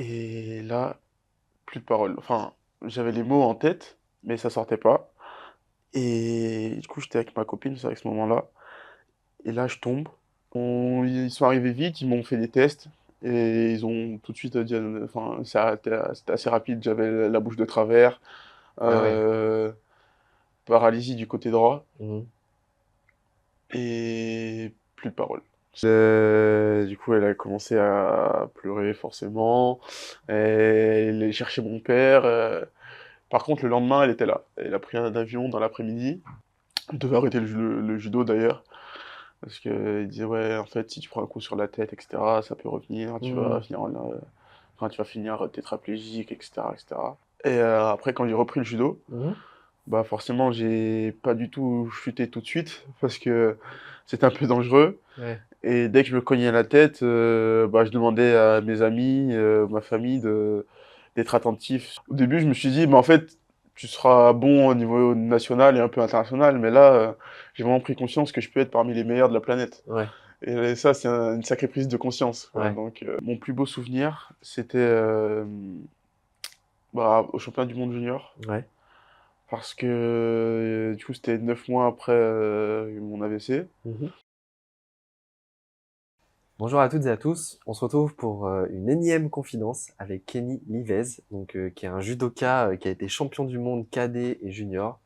Et là, plus de paroles. Enfin, j'avais les mots en tête, mais ça sortait pas. Et du coup, j'étais avec ma copine, c'est à ce moment-là. Et là, je tombe. Ils sont arrivés vite, ils m'ont fait des tests. Et ils ont tout de suite dit, enfin, c'était assez rapide. J'avais la bouche de travers, Ah ouais. euh, paralysie du côté droit Mhm. et plus de paroles. Du coup, elle a commencé à pleurer forcément. Elle est chercher mon père. Par contre, le lendemain, elle était là. Elle a pris un avion dans l'après-midi. Elle devait arrêter le judo d'ailleurs. Parce qu'il disait, ouais, en fait, si tu prends un coup sur la tête, etc., ça peut revenir. Mhm. Enfin, tu vas finir tétraplégique, etc., etc. Et après, quand j'ai repris le judo, Mhm. bah forcément, j'ai pas du tout chuté tout de suite. Parce que c'était un peu dangereux. Ouais. Et dès que je me cognais la tête, bah, je demandais à mes amis, ma famille d'être attentifs. Au début, je me suis dit, mais en fait, tu seras bon au niveau national et un peu international, mais là, j'ai vraiment pris conscience que je peux être parmi les meilleurs de la planète. Ouais. Et ça, c'est une sacrée prise de conscience, quoi. Ouais. Donc, mon plus beau souvenir, c'était bah, au championnat du monde junior, Ouais. parce que du coup, c'était 9 mois après mon AVC. Mhm. Bonjour à toutes et à tous. On se retrouve pour une énième confidence avec Kenny Livez, qui est un judoka qui a été champion du monde cadet et junior,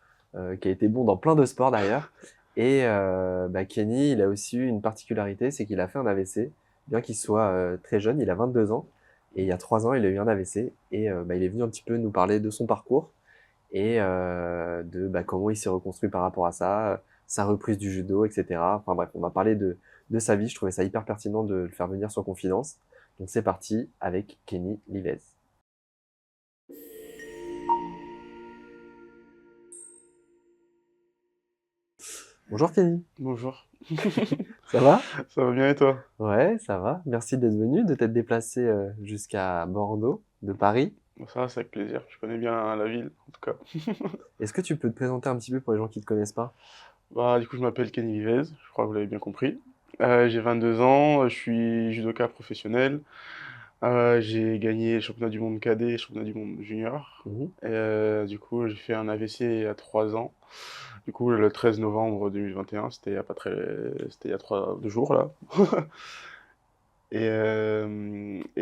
qui a été bon dans plein de sports d'ailleurs. Et Kenny, il a aussi eu une particularité, c'est qu'il a fait un AVC, bien qu'il soit très jeune, il a 22 ans. Et il y a 3 ans, il a eu un AVC et il est venu un petit peu nous parler de son parcours et de comment il s'est reconstruit par rapport à ça, sa reprise du judo, etc. Enfin bref, on va parler de sa vie. Je trouvais ça hyper pertinent de le faire venir sur Confidence. Donc c'est parti avec Kenny Livez. Bonjour Kenny, Bonjour. ça va? Ça va bien et toi? Ouais, ça va. Merci d'être venu, de t'être déplacé jusqu'à Bordeaux, de Paris. Bon, ça, c'est avec plaisir. Je connais bien la ville, en tout cas. Est-ce que tu peux te présenter un petit peu pour les gens qui ne te connaissent pas? Bah, du coup, je m'appelle Kenny Vivez, je crois que vous l'avez bien compris. J'ai 22 ans, je suis judoka professionnel. J'ai gagné le championnat du monde cadet et le championnat du monde junior. Mhm. Et, du coup, j'ai fait un AVC il y a 3 ans. Du coup, le 13 novembre 2021, c'était il y a pas très... C'était il y a 2 jours, là. Et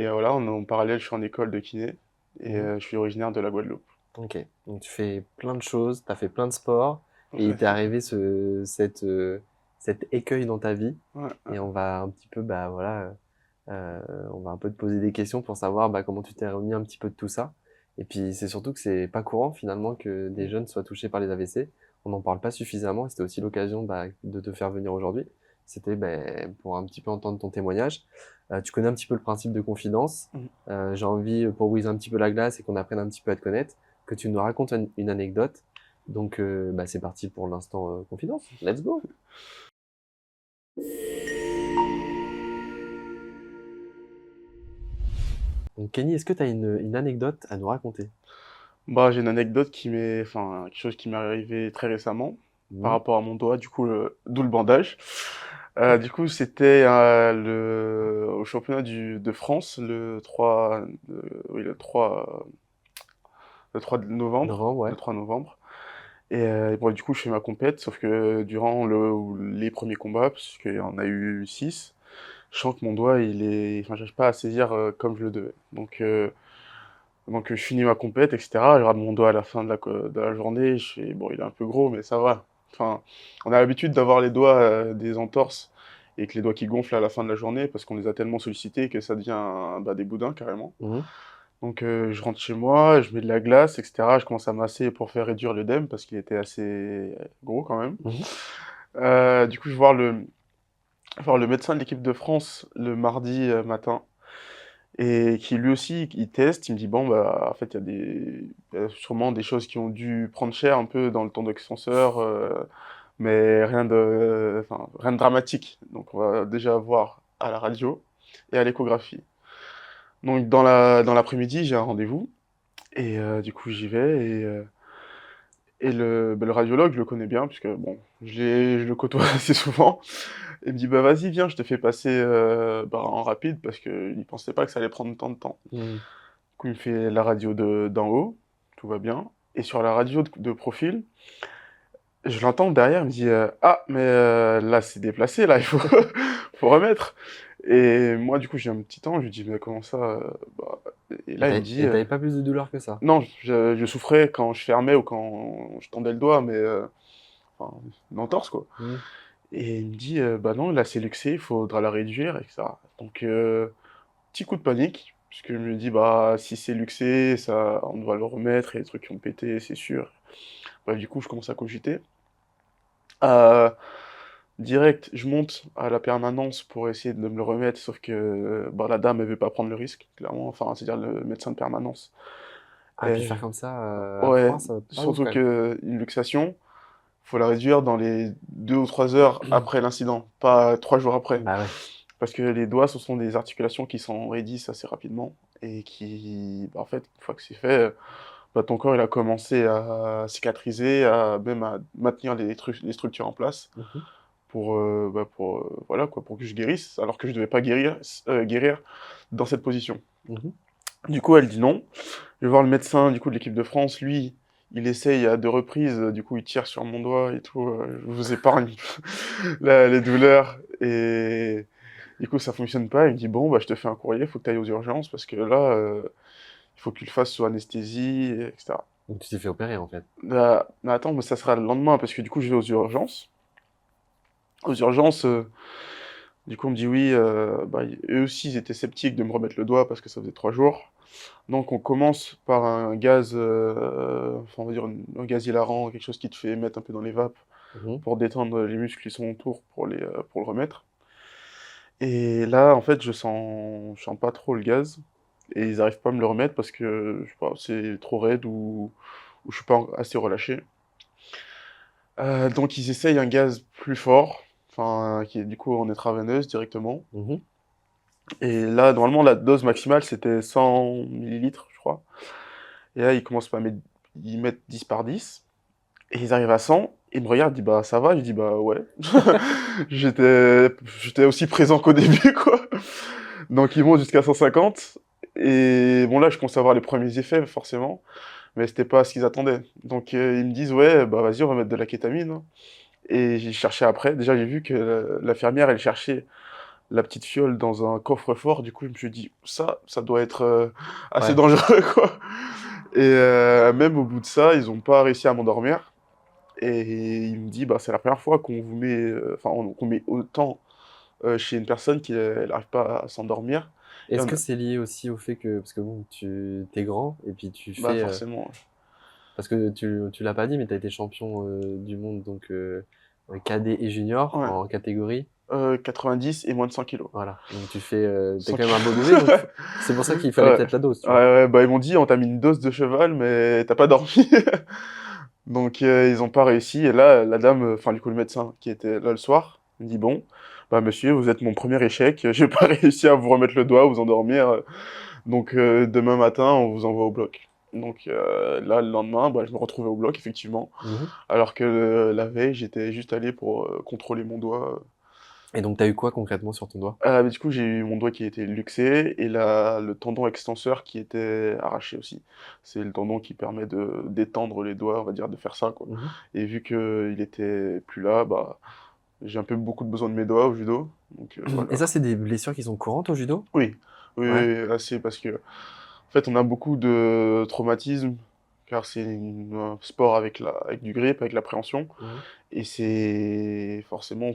voilà, en parallèle, je suis en école de kiné. Et Mhm. je suis originaire de la Guadeloupe. Ok, donc tu fais plein de choses, tu as fait plein de sports, et il Ouais, t'est arrivé cet écueil dans ta vie, ouais, et ouais. on va un petit peu, bah voilà, euh, on va un peu te poser des questions pour savoir comment tu t'es remis un petit peu de tout ça. Et puis c'est surtout que c'est pas courant finalement que des jeunes soient touchés par les AVC. On n'en parle pas suffisamment, et c'était aussi l'occasion de te faire venir aujourd'hui. C'était pour un petit peu entendre ton témoignage. Tu connais un petit peu le principe de confidence. Mm. J'ai envie, pour briser un petit peu la glace et qu'on apprenne un petit peu à te connaître, que tu nous racontes une anecdote. Donc, c'est parti pour l'instant confidence. Let's go. Donc, Kenny, est-ce que tu as une anecdote à nous raconter? Bah, j'ai une anecdote enfin, quelque chose qui m'est arrivé très récemment par Mhm. rapport à mon doigt, du coup, d'où le bandage. Du coup, c'était au championnat de France le 3 novembre. Novembre, Le ouais. 3 novembre. Et bon, du coup, je fais ma compète, sauf que durant les premiers combats, parce qu'il y en a eu 6, je sens que mon doigt, enfin, j'arrive pas à saisir comme je le devais. Donc, je finis ma compète, etc. Je regarde mon doigt à la fin de la journée. Je fais, bon, il est un peu gros, mais ça va. Enfin, on a l'habitude d'avoir les doigts des entorses et que les doigts qui gonflent à la fin de la journée parce qu'on les a tellement sollicités que ça devient bah, des boudins carrément. Mhm. Donc, je rentre chez moi, je mets de la glace, etc. Je commence à masser pour faire réduire l'œdème parce qu'il était assez gros quand même. Mhm. Du coup, je vais voir le médecin de l'équipe de France le mardi matin. Et qui lui aussi, il teste, il me dit, bon, bah, en fait, il y a sûrement des choses qui ont dû prendre cher un peu dans le temps d'extenseur, mais rien de dramatique. Donc, on va déjà voir à la radio et à l'échographie. Donc, dans l'après-midi, j'ai un rendez-vous, et du coup, j'y vais, et le radiologue, je le connais bien, puisque, bon, je le côtoie assez souvent. Il me dit, bah, vas-y, viens, je te fais passer bah, en rapide, parce qu'il ne pensait pas que ça allait prendre tant de temps. Mhm. coup, il me fait la radio d'en haut, tout va bien. Et sur la radio de profil, je l'entends derrière, il me dit ah, mais là, c'est déplacé, là, il faut, faut remettre. Et moi, du coup, j'ai un petit temps, je lui dis mais comment ça bah, et Et là, il me dit t'avais pas plus de douleur que ça? non, je souffrais quand je fermais ou quand je tendais le doigt, mais enfin, une entorse, quoi. Mhm. Et il me dit bah non, là, c'est luxé, il faudra la réduire, etc. Donc, petit coup de panique, puisque je me dis, bah, si c'est luxé, ça, on va le remettre, et les trucs qui ont pété, c'est sûr. Bref, du coup, je commence à cogiter. Euh, Direct, je monte à la permanence pour essayer de me le remettre, sauf que bah, la dame, elle veut pas prendre le risque, clairement. Enfin, c'est-à-dire le médecin de permanence. Ah, puis Et, faire comme ça à ouais, froid, ça va pas ouf surtout quand même. que une luxation, faut la réduire dans les 2 ou 3 heures après l'incident, pas 3 jours après. Bah ouais. Parce que les doigts, ce sont des articulations qui s'enraidissent assez rapidement et qui, bah, en fait, une fois que c'est fait, bah, ton corps il a commencé à cicatriser, à même à maintenir les structures en place Mhm. voilà quoi, pour que je guérisse, alors que je devais pas guérir dans cette position. Mhm. Du coup, elle dit non. Je vais voir le médecin du coup de l'équipe de France. Lui, il essaye à 2 reprises. Du coup, il tire sur mon doigt et tout. Je vous épargne les douleurs. Et du coup, ça fonctionne pas. Il me dit bon, bah, je te fais un courrier. Faut que tu ailles aux urgences parce que là, il faut que tu le fasses sous anesthésie, etc. Donc tu t'es fait opérer en fait. Bah, mais attends, mais ça sera le lendemain parce que du coup, je vais aux urgences. Aux urgences, du coup, on me dit oui. Bah, eux aussi, ils étaient sceptiques de me remettre le doigt parce que ça faisait 3 jours. Donc on commence par un gaz, enfin on va dire un gaz hilarant, quelque chose qui te fait mettre un peu dans les vapes Mhm. pour détendre les muscles qui sont autour pour le remettre. Et là, en fait, je sens pas trop le gaz et ils arrivent pas à me le remettre parce que je sais pas, c'est trop raide ou je suis pas assez relâché. Donc ils essayent un gaz plus fort, enfin qui est du coup en intraveineuse directement. Mhm. Et là, normalement, la dose maximale c'était 100 millilitres, je crois. Et là, ils mettent 10 par 10. Et ils arrivent à 100, ils me regardent, ils disent bah ça va, je dis bah ouais. J'étais aussi présent qu'au début, quoi. Donc ils montent jusqu'à 150. Et bon là, je commence à voir les premiers effets, forcément. Mais c'était pas ce qu'ils attendaient. Donc ils me disent ouais, bah vas-y, on va mettre de la kétamine, hein. Et j'ai cherché après. Déjà, j'ai vu que l'infirmière, elle cherchait la petite fiole dans un coffre-fort. Du coup, je me suis dit, ça doit être assez Ouais. dangereux, quoi. Et même au bout de ça, ils ont pas réussi à m'endormir. Et il me dit, bah, c'est la première fois qu'on vous met, enfin, qu'on met autant chez une personne qui n'arrive pas à s'endormir. Et Est-ce on que a- c'est lié aussi au fait que, parce que bon, tu t'es grand et puis tu Bah, fais, forcément. parce que tu l'as pas dit, mais tu as été champion du monde donc cadet et junior Ouais. en catégorie. 90 et moins de 100 kilos. Voilà. Donc t'es 100 quand même un beau kilos. bébé, donc c'est pour ça qu'il fallait Ouais. peut-être la dose, Ouais, tu vois. ouais, bah, ils m'ont dit, on t'a mis une dose de cheval, mais t'as pas dormi. Donc, ils ont pas réussi. Et là, la dame, enfin, du coup, le médecin qui était là le soir, me dit, bon, bah, monsieur, vous êtes mon premier échec. J'ai pas réussi à vous remettre le doigt, vous endormir. Donc, demain matin, on vous envoie au bloc. Donc, là, le lendemain, bah, je me retrouvais au bloc, effectivement. Mhm. Alors que la veille, j'étais juste allé pour contrôler mon doigt. Et donc t'as eu quoi concrètement sur ton doigt? Mais du coup, j'ai eu mon doigt qui était luxé et le tendon extenseur qui était arraché aussi. C'est le tendon qui permet de d'étendre les doigts, on va dire, de faire ça, quoi. Mhm. Et vu qu'il était plus là, bah, j'ai un peu beaucoup de besoin de mes doigts au judo. Donc Et voilà. ça, c'est des blessures qui sont courantes au judo? Oui, oui, Ouais. oui, assez parce que en fait, on a beaucoup de traumatismes car c'est un sport avec du grip, avec l'appréhension. Mhm. Et c'est forcément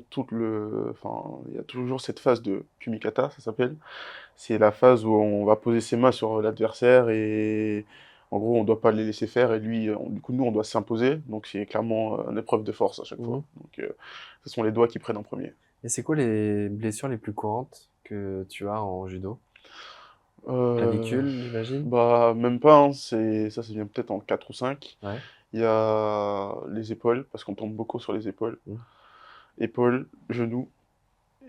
enfin, il y a toujours cette phase de kumikata, ça s'appelle. C'est la phase où on va poser ses mains sur l'adversaire et en gros, on doit pas les laisser faire et lui, du coup, nous, on doit s'imposer. Donc c'est clairement une épreuve de force à chaque fois. Mhm. Donc ce sont les doigts qui prennent en premier. Et c'est quoi les blessures les plus courantes que tu as en judo? Euh, Clavicule, j'imagine? Bah, même pas, hein, ça vient peut-être en 4 ou 5. Ouais. Il y a les épaules, parce qu'on tombe beaucoup sur les épaules. Mhm. Épaules, genoux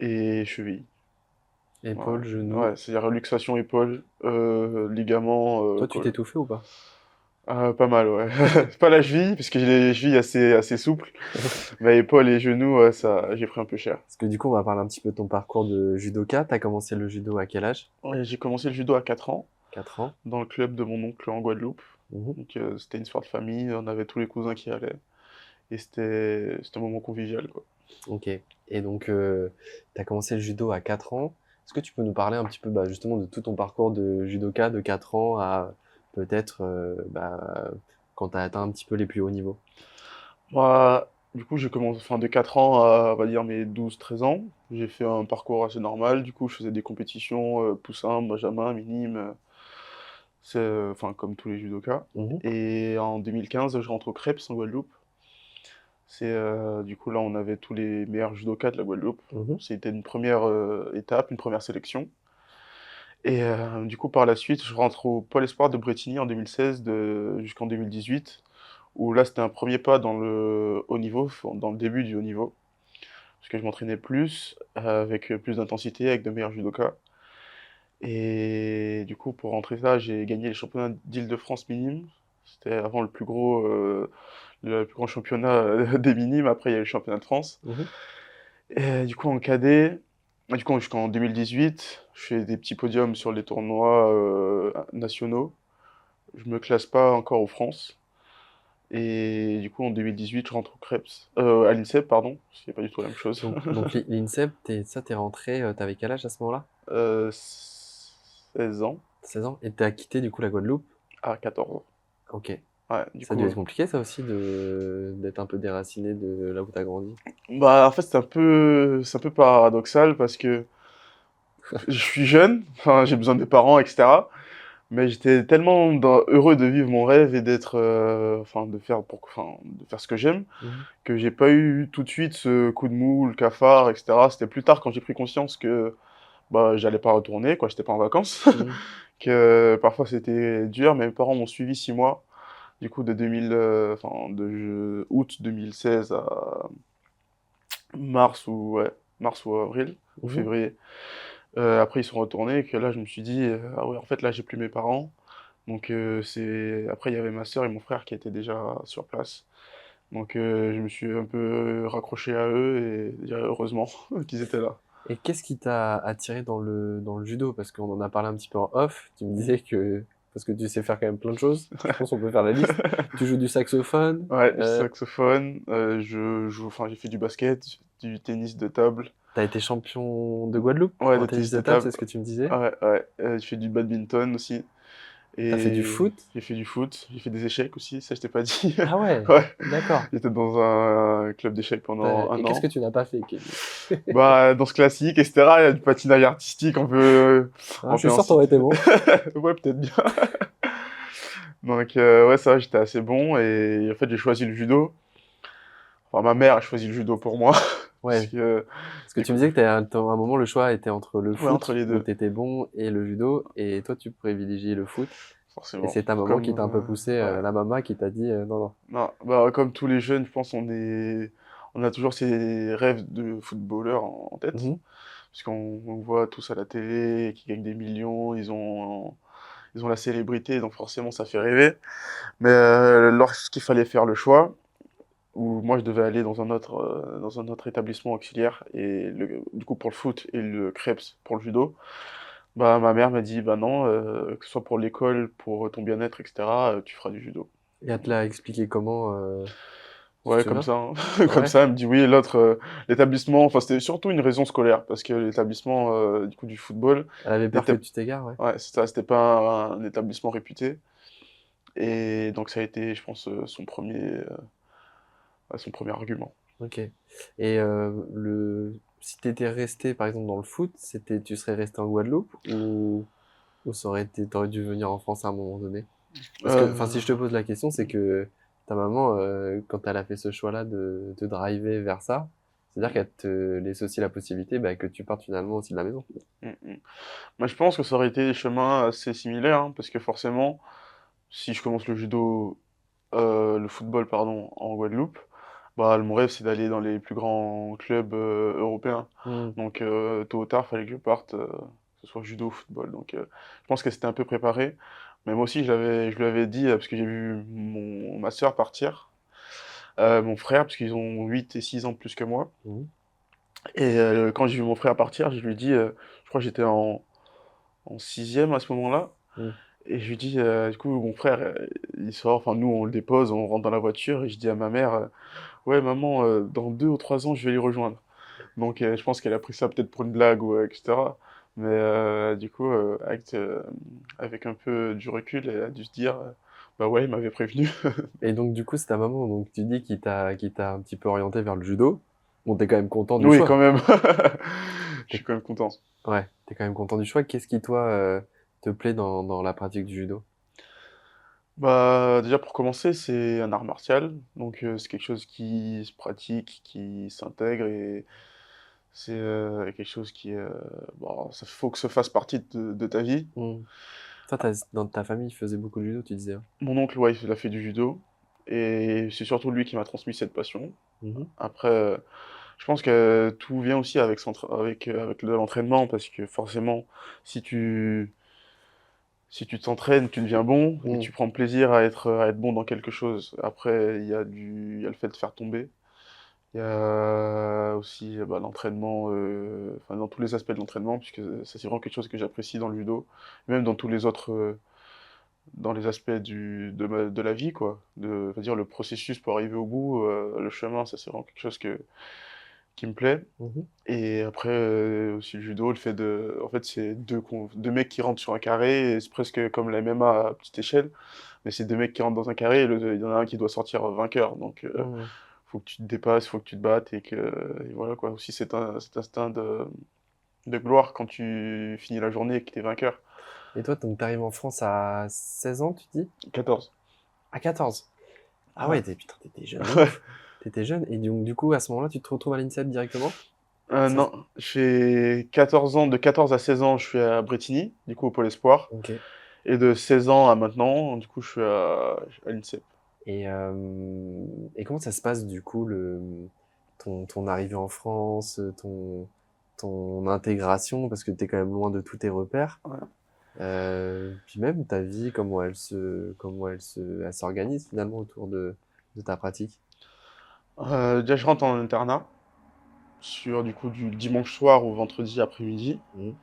et chevilles. Voilà. Épaule, genou. Ouais, c'est-à-dire luxation épaule, ligament, Toi, tu t'es côte. étouffé ou pas? Pas mal, ouais. Pas la cheville, parce que j'ai les chevilles assez souples. Mais épaules et genoux, ouais, ça, j'ai pris un peu cher. Parce que du coup, on va parler un petit peu de ton parcours de judoka. T'as commencé le judo à quel âge? Ouais, j'ai commencé le judo à 4 ans. 4 ans. dans le club de mon oncle en Guadeloupe. Mhm. Donc c'était une soirée de famille, on avait tous les cousins qui allaient. Et c'était un moment convivial, quoi. Ok. Et donc, tu as commencé le judo à 4 ans. Est-ce que tu peux nous parler un petit peu bah, justement de tout ton parcours de judoka de 4 ans à peut-être bah, quand tu as atteint un petit peu les plus hauts niveaux? Moi, du coup, j'ai commencé enfin, de 4 ans à, on va dire, mes 12 13 ans. J'ai fait un parcours assez normal. Du coup, je faisais des compétitions, poussin, benjamin, minime, enfin, comme tous les judokas. Mhm. Et en 2015, je rentre au Crêpes en Guadeloupe. Du coup, là, on avait tous les meilleurs judokas de la Guadeloupe. Mhm. C'était une première étape, une première sélection. Et du coup, par la suite, je rentre au Pôle Espoir de Bretigny en 2016 jusqu'en 2018, où là, c'était un premier pas dans le haut niveau, dans le début du haut niveau, parce que je m'entraînais plus, avec plus d'intensité, avec de meilleurs judokas. Et du coup, pour rentrer ça, j'ai gagné les championnats d'Île-de-France minimes. C'était avant le plus grand championnat des minimes. Après, il y a eu le championnat de France. Mhm. Et du coup, en cadet, du coup, jusqu'en 2018, je fais des petits podiums sur les tournois nationaux. Je me classe pas encore aux France. Et du coup, en 2018, je rentre au Krebs, à l'INSEP, pardon, c'est pas du tout la même chose. Donc l'INSEP, t'es rentré, t'avais quel âge à ce moment-là? 16 ans 16 ans? Et t'as quitté du coup la Guadeloupe? à 14 ans. Ok. Ouais, du Ça a dû coup, être compliqué ça aussi d'être un peu déraciné de là où t'as grandi. bah, en fait, c'est un peu paradoxal parce que je suis jeune, enfin, j'ai besoin de mes parents, etc. Mais j'étais tellement heureux de vivre mon rêve et d'être, enfin, de faire ce que j'aime, Mhm. que j'ai pas eu tout de suite ce coup de mou, le cafard, etc. C'était plus tard quand j'ai pris conscience que bah, j'allais pas retourner, quoi, j'étais pas en vacances, Mhm. que parfois c'était dur. Mes parents m'ont suivi 6 mois, du coup de 2000, août 2016 à mars ou avril ou Mhm. février. Après ils sont retournés et que là je me suis dit ah ouais en fait là j'ai plus mes parents. Donc c'est après il y avait ma sœur et mon frère qui étaient déjà sur place. Donc je me suis un peu raccroché à eux et déjà heureusement qu'ils étaient là. Et qu'est-ce qui t'a attiré dans le judo? Parce qu'on en a parlé un petit peu en off. Tu me disais que, parce que tu sais faire quand même plein de choses. Je pense qu'on peut faire la liste. Tu joues du saxophone. Ouais, du Euh, saxophone, enfin j'ai fait du basket, du tennis de table. T'as été champion de Guadeloupe Ouais, en de tennis tennis de de table, table. c'est ce que tu me disais. Ouais, ouais. J'ai fait du badminton aussi. T'as fait du Et foot. j'ai fait du foot. J'ai fait des échecs aussi, ça je t'ai pas dit. Ah ouais, Ouais. d'accord. J'étais dans un club d'échecs pendant un Et qu'est-ce que an. tu n'as pas fait, Kenny? Bah, dans ce classique, etc., il y a du patinage artistique Hein, un je suis peu sûr que t'aurais incité. été bon. Ouais, peut-être bien. Donc, ouais, ça, j'étais assez bon. Et en fait, j'ai choisi le judo. Enfin, ma mère a choisi le judo pour moi. Parce Ouais. que, Parce que du tu me coup, disais que à un moment, le choix était entre le ouais, entre foot, les où deux, t'étais bon, et le judo, et toi, tu privilégiais le foot. Et forcément. c'est ta maman qui t'a un peu poussé, Ouais. la maman qui t'a dit non, non. Non, bah, comme tous les jeunes, je pense, on a toujours ces rêves de footballeur en tête. Mhm. Parce qu'on voit tous à la télé, qui gagnent des millions, ils ont la célébrité, donc forcément ça fait rêver. Mais lorsqu'il fallait faire le choix, où moi je devais aller dans un autre établissement auxiliaire, du coup pour le foot et le Krebs pour le judo, bah ma mère m'a dit bah non, que ce soit pour l'école, pour ton bien-être, etc., tu feras du judo. Et elle te l'a expliqué comment, tu te Ouais, comme souviens? ça, hein. Comme Ouais. ça, elle me dit oui, l'établissement, enfin c'était surtout une raison scolaire, parce que l'établissement du coup du football Elle avait peur que n'était, tu t'égares, ouais. ouais, c'est ça, c'était pas un établissement réputé. Et donc ça a été, je pense, son premier argument. Ok. Et si t'étais resté, par exemple, dans le foot, tu serais resté en Guadeloupe ou t'aurais dû venir en France à un moment donné? Parce que, enfin, si je te Euh, pose la question, c'est que ta maman, quand elle a fait ce choix-là de te driver vers ça, c'est-à-dire qu'elle te laisse aussi la possibilité bah, que tu partes finalement aussi de la maison. mm, mm. Moi, je pense que ça aurait été des chemins assez similaires, hein, parce que forcément, si je commence le football, pardon, en Guadeloupe, bah, mon rêve, c'est d'aller dans les plus grands clubs européens. Hmm. Donc, tôt ou tard, fallait que je parte, que ce soit judo ou football. Donc, je pense que c'était un peu préparé. Mais moi aussi, je lui avais dit, parce que j'ai vu ma sœur partir, mon frère, parce qu'ils ont 8 et 6 ans de plus que moi. Mhm. Et quand j'ai vu mon frère partir, je lui ai dit, je crois que j'étais en sixième à ce moment-là. Mm. Et je lui dis, du coup, mon frère, il sort, enfin, nous, on le dépose, on rentre dans la voiture, et je dis à ma mère, ouais, maman, dans 2 ou 3 ans, je vais les rejoindre. Donc, je pense qu'elle a pris ça peut-être pour une blague, ou etc. Mais du coup, avec un peu du recul, elle a dû se dire, bah ouais, il m'avait prévenu. Et donc, du coup, c'est ta maman, donc tu dis, qui t'a un petit peu orienté vers le judo. Bon, t'es quand même content du Oui, quand choix. même. Je T'es, suis quand même content. ouais, t'es quand même content du choix. Qu'est-ce qui, toi, te plaît dans la pratique du judo? Bah, déjà pour commencer, c'est un art martial, donc c'est quelque chose qui se pratique, qui s'intègre et c'est quelque chose qui bon, ça faut que ça fasse partie de ta vie. Hmm. Toi, dans ta famille, ils faisaient beaucoup de judo, tu disais, hein. Mon oncle, ouais, il a fait du judo et c'est surtout lui qui m'a transmis cette passion. Mhm. Après, je pense que tout vient aussi avec avec de l'entraînement parce que forcément, si tu si tu t'entraînes, tu deviens bon et Hmm. tu prends plaisir à être bon dans quelque chose. Après, il y a le fait de faire tomber. Il y a aussi bah, l'entraînement, enfin, dans tous les aspects de l'entraînement, puisque ça c'est vraiment quelque chose que j'apprécie dans le judo, même dans tous les autres, dans les aspects de la vie, quoi. On va dire le processus pour arriver au bout, le chemin, ça c'est vraiment quelque chose qui me plaît. Mhm. Et après, aussi le judo, le fait en fait, c'est deux mecs qui rentrent sur un carré, et c'est presque comme la MMA à petite échelle, mais c'est deux mecs qui rentrent dans un carré, et il y en a un qui doit sortir vainqueur. Donc, Hmm. faut que tu te dépasses, faut que tu te battes, et voilà quoi. Aussi, cet instinct de gloire quand tu finis la journée et que tu es vainqueur. Et toi, donc, t'arrives en France à 16 ans, tu dis? 14. À 14. Ah Ouais. ouais, putain, t'étais jeune de ouf. T'étais jeune. Et donc, du coup, à ce moment-là, tu te retrouves à l'INSEP directement? Ça... Non, je fais 14 ans, de 14 à 16 ans, je suis à Bretigny, du coup au Pôle Espoir. Ok. Et de 16 ans à maintenant, du coup, je suis à l'INSEP. Et comment ça se passe, du coup, ton arrivée en France, ton intégration, parce que t'es quand même loin de tous tes repères. Ouais. Puis même ta vie, elle s'organise finalement autour de ta pratique. Déjà, je rentre en internat, du coup, du dimanche soir au vendredi après-midi. Mhm.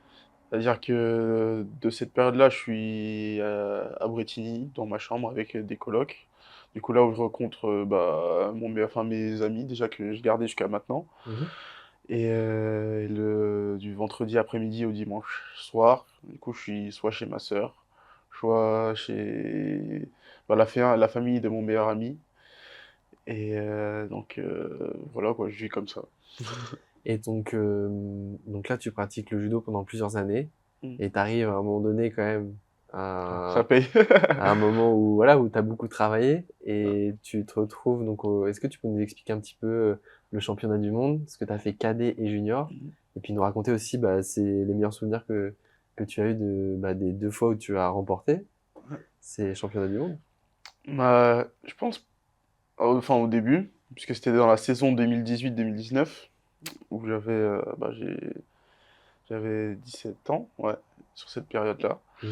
C'est-à-dire que de cette période-là, je suis à Bretigny, dans ma chambre, avec des colocs. Du coup, là où je rencontre bah, enfin, mes amis, déjà que je gardais jusqu'à maintenant. Mhm. Et du vendredi après-midi au dimanche soir, du coup, je suis soit chez ma sœur, soit chez bah, la famille de mon meilleur ami. Et donc, voilà, quoi, je vis comme ça. Et donc là, tu pratiques le judo pendant plusieurs années, Mm. et tu arrives à un moment donné quand même Ça à, paye. à un moment où voilà où tu as beaucoup travaillé et tu te retrouves donc est-ce que tu peux nous expliquer un petit peu le championnat du monde, ce que tu as fait cadet et junior, et puis nous raconter aussi bah, c'est les meilleurs souvenirs que tu as eu des 2 fois où tu as remporté ces championnats du monde. Bah, je pense, enfin au début, puisque c'était dans la saison 2018-2019, où j'avais 17 ans, ouais, sur cette période-là. Mhm.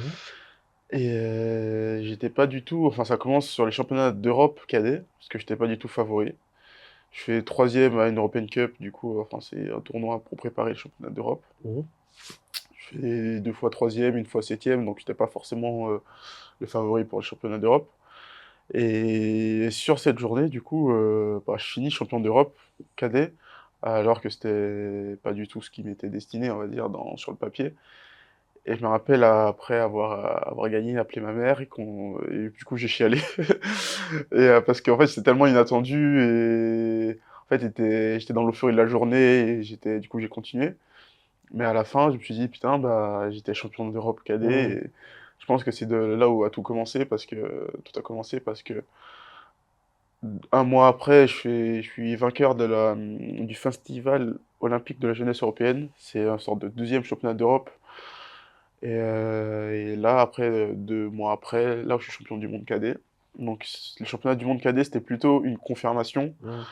Et j'étais pas du tout, enfin ça commence sur les championnats d'Europe cadet, parce que j'étais pas du tout favori. Je fais troisième à une European Cup, du coup, enfin c'est un tournoi pour préparer les championnats d'Europe. Mhm. Je fais 2 fois troisième, une fois septième, donc j'étais pas forcément le favori pour le championnat d'Europe. Et sur cette journée, du coup, bah, je finis champion d'Europe cadet, alors que c'était pas du tout ce qui m'était destiné, on va dire, sur le papier. Et je me rappelle, après avoir gagné, appeler ma mère et du coup j'ai chialé. Et parce qu'en fait c'était tellement inattendu et en fait j'étais dans l'euphorie de la journée et du coup j'ai continué. Mais à la fin, je me suis dit, putain, bah, j'étais champion d'Europe cadet. Mhm. Et je pense que c'est de là où a tout commencé, tout a commencé parce que un mois après, je suis vainqueur du Festival olympique de la jeunesse européenne. C'est une sorte de deuxième championnat d'Europe. Et là, après, 2 mois après, là où je suis champion du monde cadet. Donc, le championnat du monde cadet, c'était plutôt une confirmation Mhm.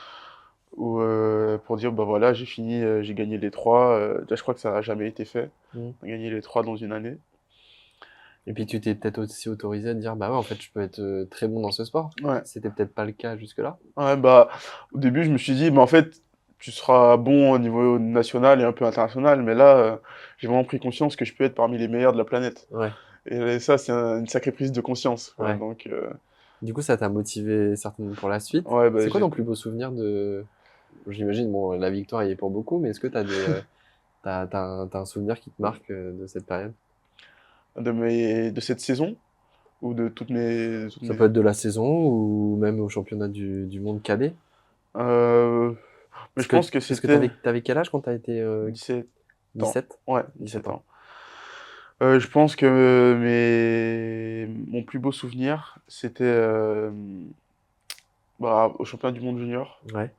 pour dire, bah voilà, j'ai fini, j'ai gagné les trois. Déjà, je crois que ça n'a jamais été fait, Mhm. gagner les trois dans une année. Et puis tu t'es peut-être aussi autorisé à te dire bah ouais en fait je peux être très bon dans ce sport. Ouais. C'était peut-être pas le cas jusque-là. Ouais, bah, au début, je me suis dit, mais en fait, tu seras bon au niveau national et un peu international, mais là, j'ai vraiment pris conscience que je peux être parmi les meilleurs de la planète. Ouais. Et ça, c'est une sacrée prise de conscience, quoi. Ouais. Donc, Du coup, ça t'a motivé certainement pour la suite. ouais, bah, C'est quoi ton plus beau souvenir de... J'imagine, bon, la victoire y est pour beaucoup, mais est-ce que t'as un souvenir qui te marque de cette période? de cette saison ou de toutes Ça mes... peut être de la saison ou même au championnat du monde cadet. Euh, mais je pense que Parce que c'était t'avais quel âge quand t'as été 17 ans. 17? Ouais, 17 17 ans. ans. Je pense que mon plus beau souvenir, c'était bah, au championnat du monde junior. Ouais.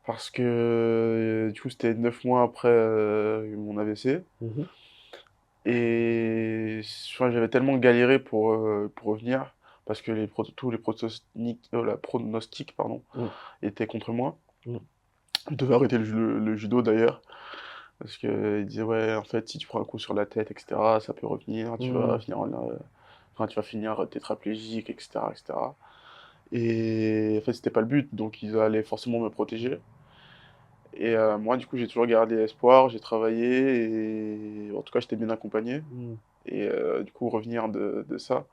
Parce que du coup, c'était 9 mois après mon AVC. Mhm. Enfin, j'avais tellement galéré pour revenir. Parce que tous les pronostics pardon, Mm. étaient contre moi. Mm. Je devais arrêter le judo d'ailleurs. Parce qu'il disait, ouais, en fait, si tu prends un coup sur la tête, etc., ça peut revenir, Mm. enfin, tu vas finir tétraplégique, etc., etc. Et en fait, c'était pas le but, donc ils allaient forcément me protéger. Et moi, du coup, j'ai toujours gardé espoir, j'ai travaillé, et en tout cas, j'étais bien accompagné. Mm. Et du coup, revenir de ça,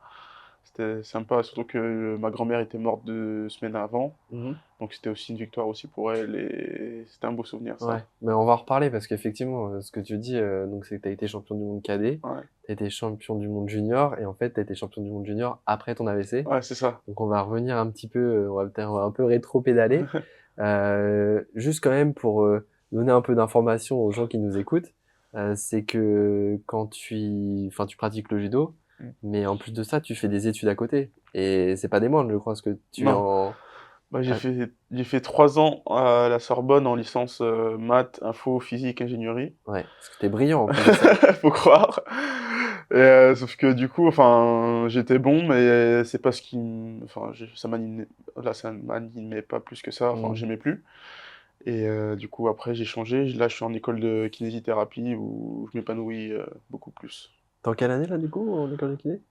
c'était sympa, surtout que ma grand-mère était morte 2 semaines avant. Mhm. Donc c'était aussi une victoire aussi pour elle, et c'était un beau souvenir, ça. Ouais, mais on va en reparler parce qu'effectivement, ce que tu dis, donc c'est que tu as été champion du monde cadet, Ouais, tu as été champion du monde junior, et en fait, tu as été champion du monde junior après ton AVC. ouais, c'est ça. Donc on va revenir un petit peu, on va un peu rétro-pédaler. Juste quand même pour donner un peu d'informations aux gens qui nous écoutent, c'est que enfin, tu pratiques le judo, Mm. mais en plus de ça, tu fais des études à côté. Et c'est pas des moindres, je crois, parce que tu es Non. en... Bah, ah, j'ai fait 3 ans à la Sorbonne en licence maths, info, physique, ingénierie. ouais, parce que t'es brillant en plus de ça. Faut croire. Et, sauf que du coup, enfin, j'étais bon, mais c'est pas ce qui, enfin, ça m'animait, là, ça m'animait pas plus que ça. Enfin, Hmm. j'aimais plus. Et du coup, après, j'ai changé. Là, je suis en école de kinésithérapie où je m'épanouis beaucoup plus. T'es en quelle année là du coup, en école de kiné?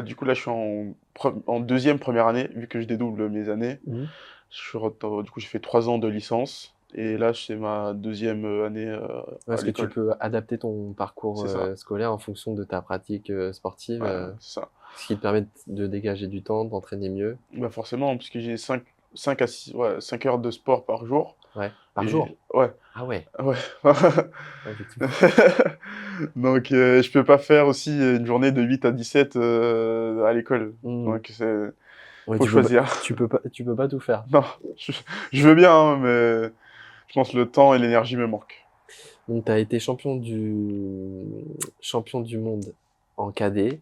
Du coup, là, je suis en deuxième première année, vu que je dédouble mes années. Mhm. Du coup, j'ai fait 3 ans de licence. Et là, c'est ma deuxième année Ouais, à est-ce que tu l'école. peux adapter ton parcours C'est ça. scolaire en fonction de ta pratique sportive, Ouais, c'est ça. ce qui te permet de dégager du temps, d'entraîner mieux? Bah forcément, puisque j'ai 5 à 6, ouais, 5 heures de sport par jour. Ouais, par Et jour? ouais, Ah ouais, ouais. ouais, effectivement. Donc, je peux pas faire aussi une journée de 8 à 17 à l'école. Hmm. Donc, Ouais, faut choisir. tu peux pas tout faire. Non, je, je veux bien, hein, mais je pense que le temps et l'énergie me manquent. Donc, tu as été champion du monde en cadet.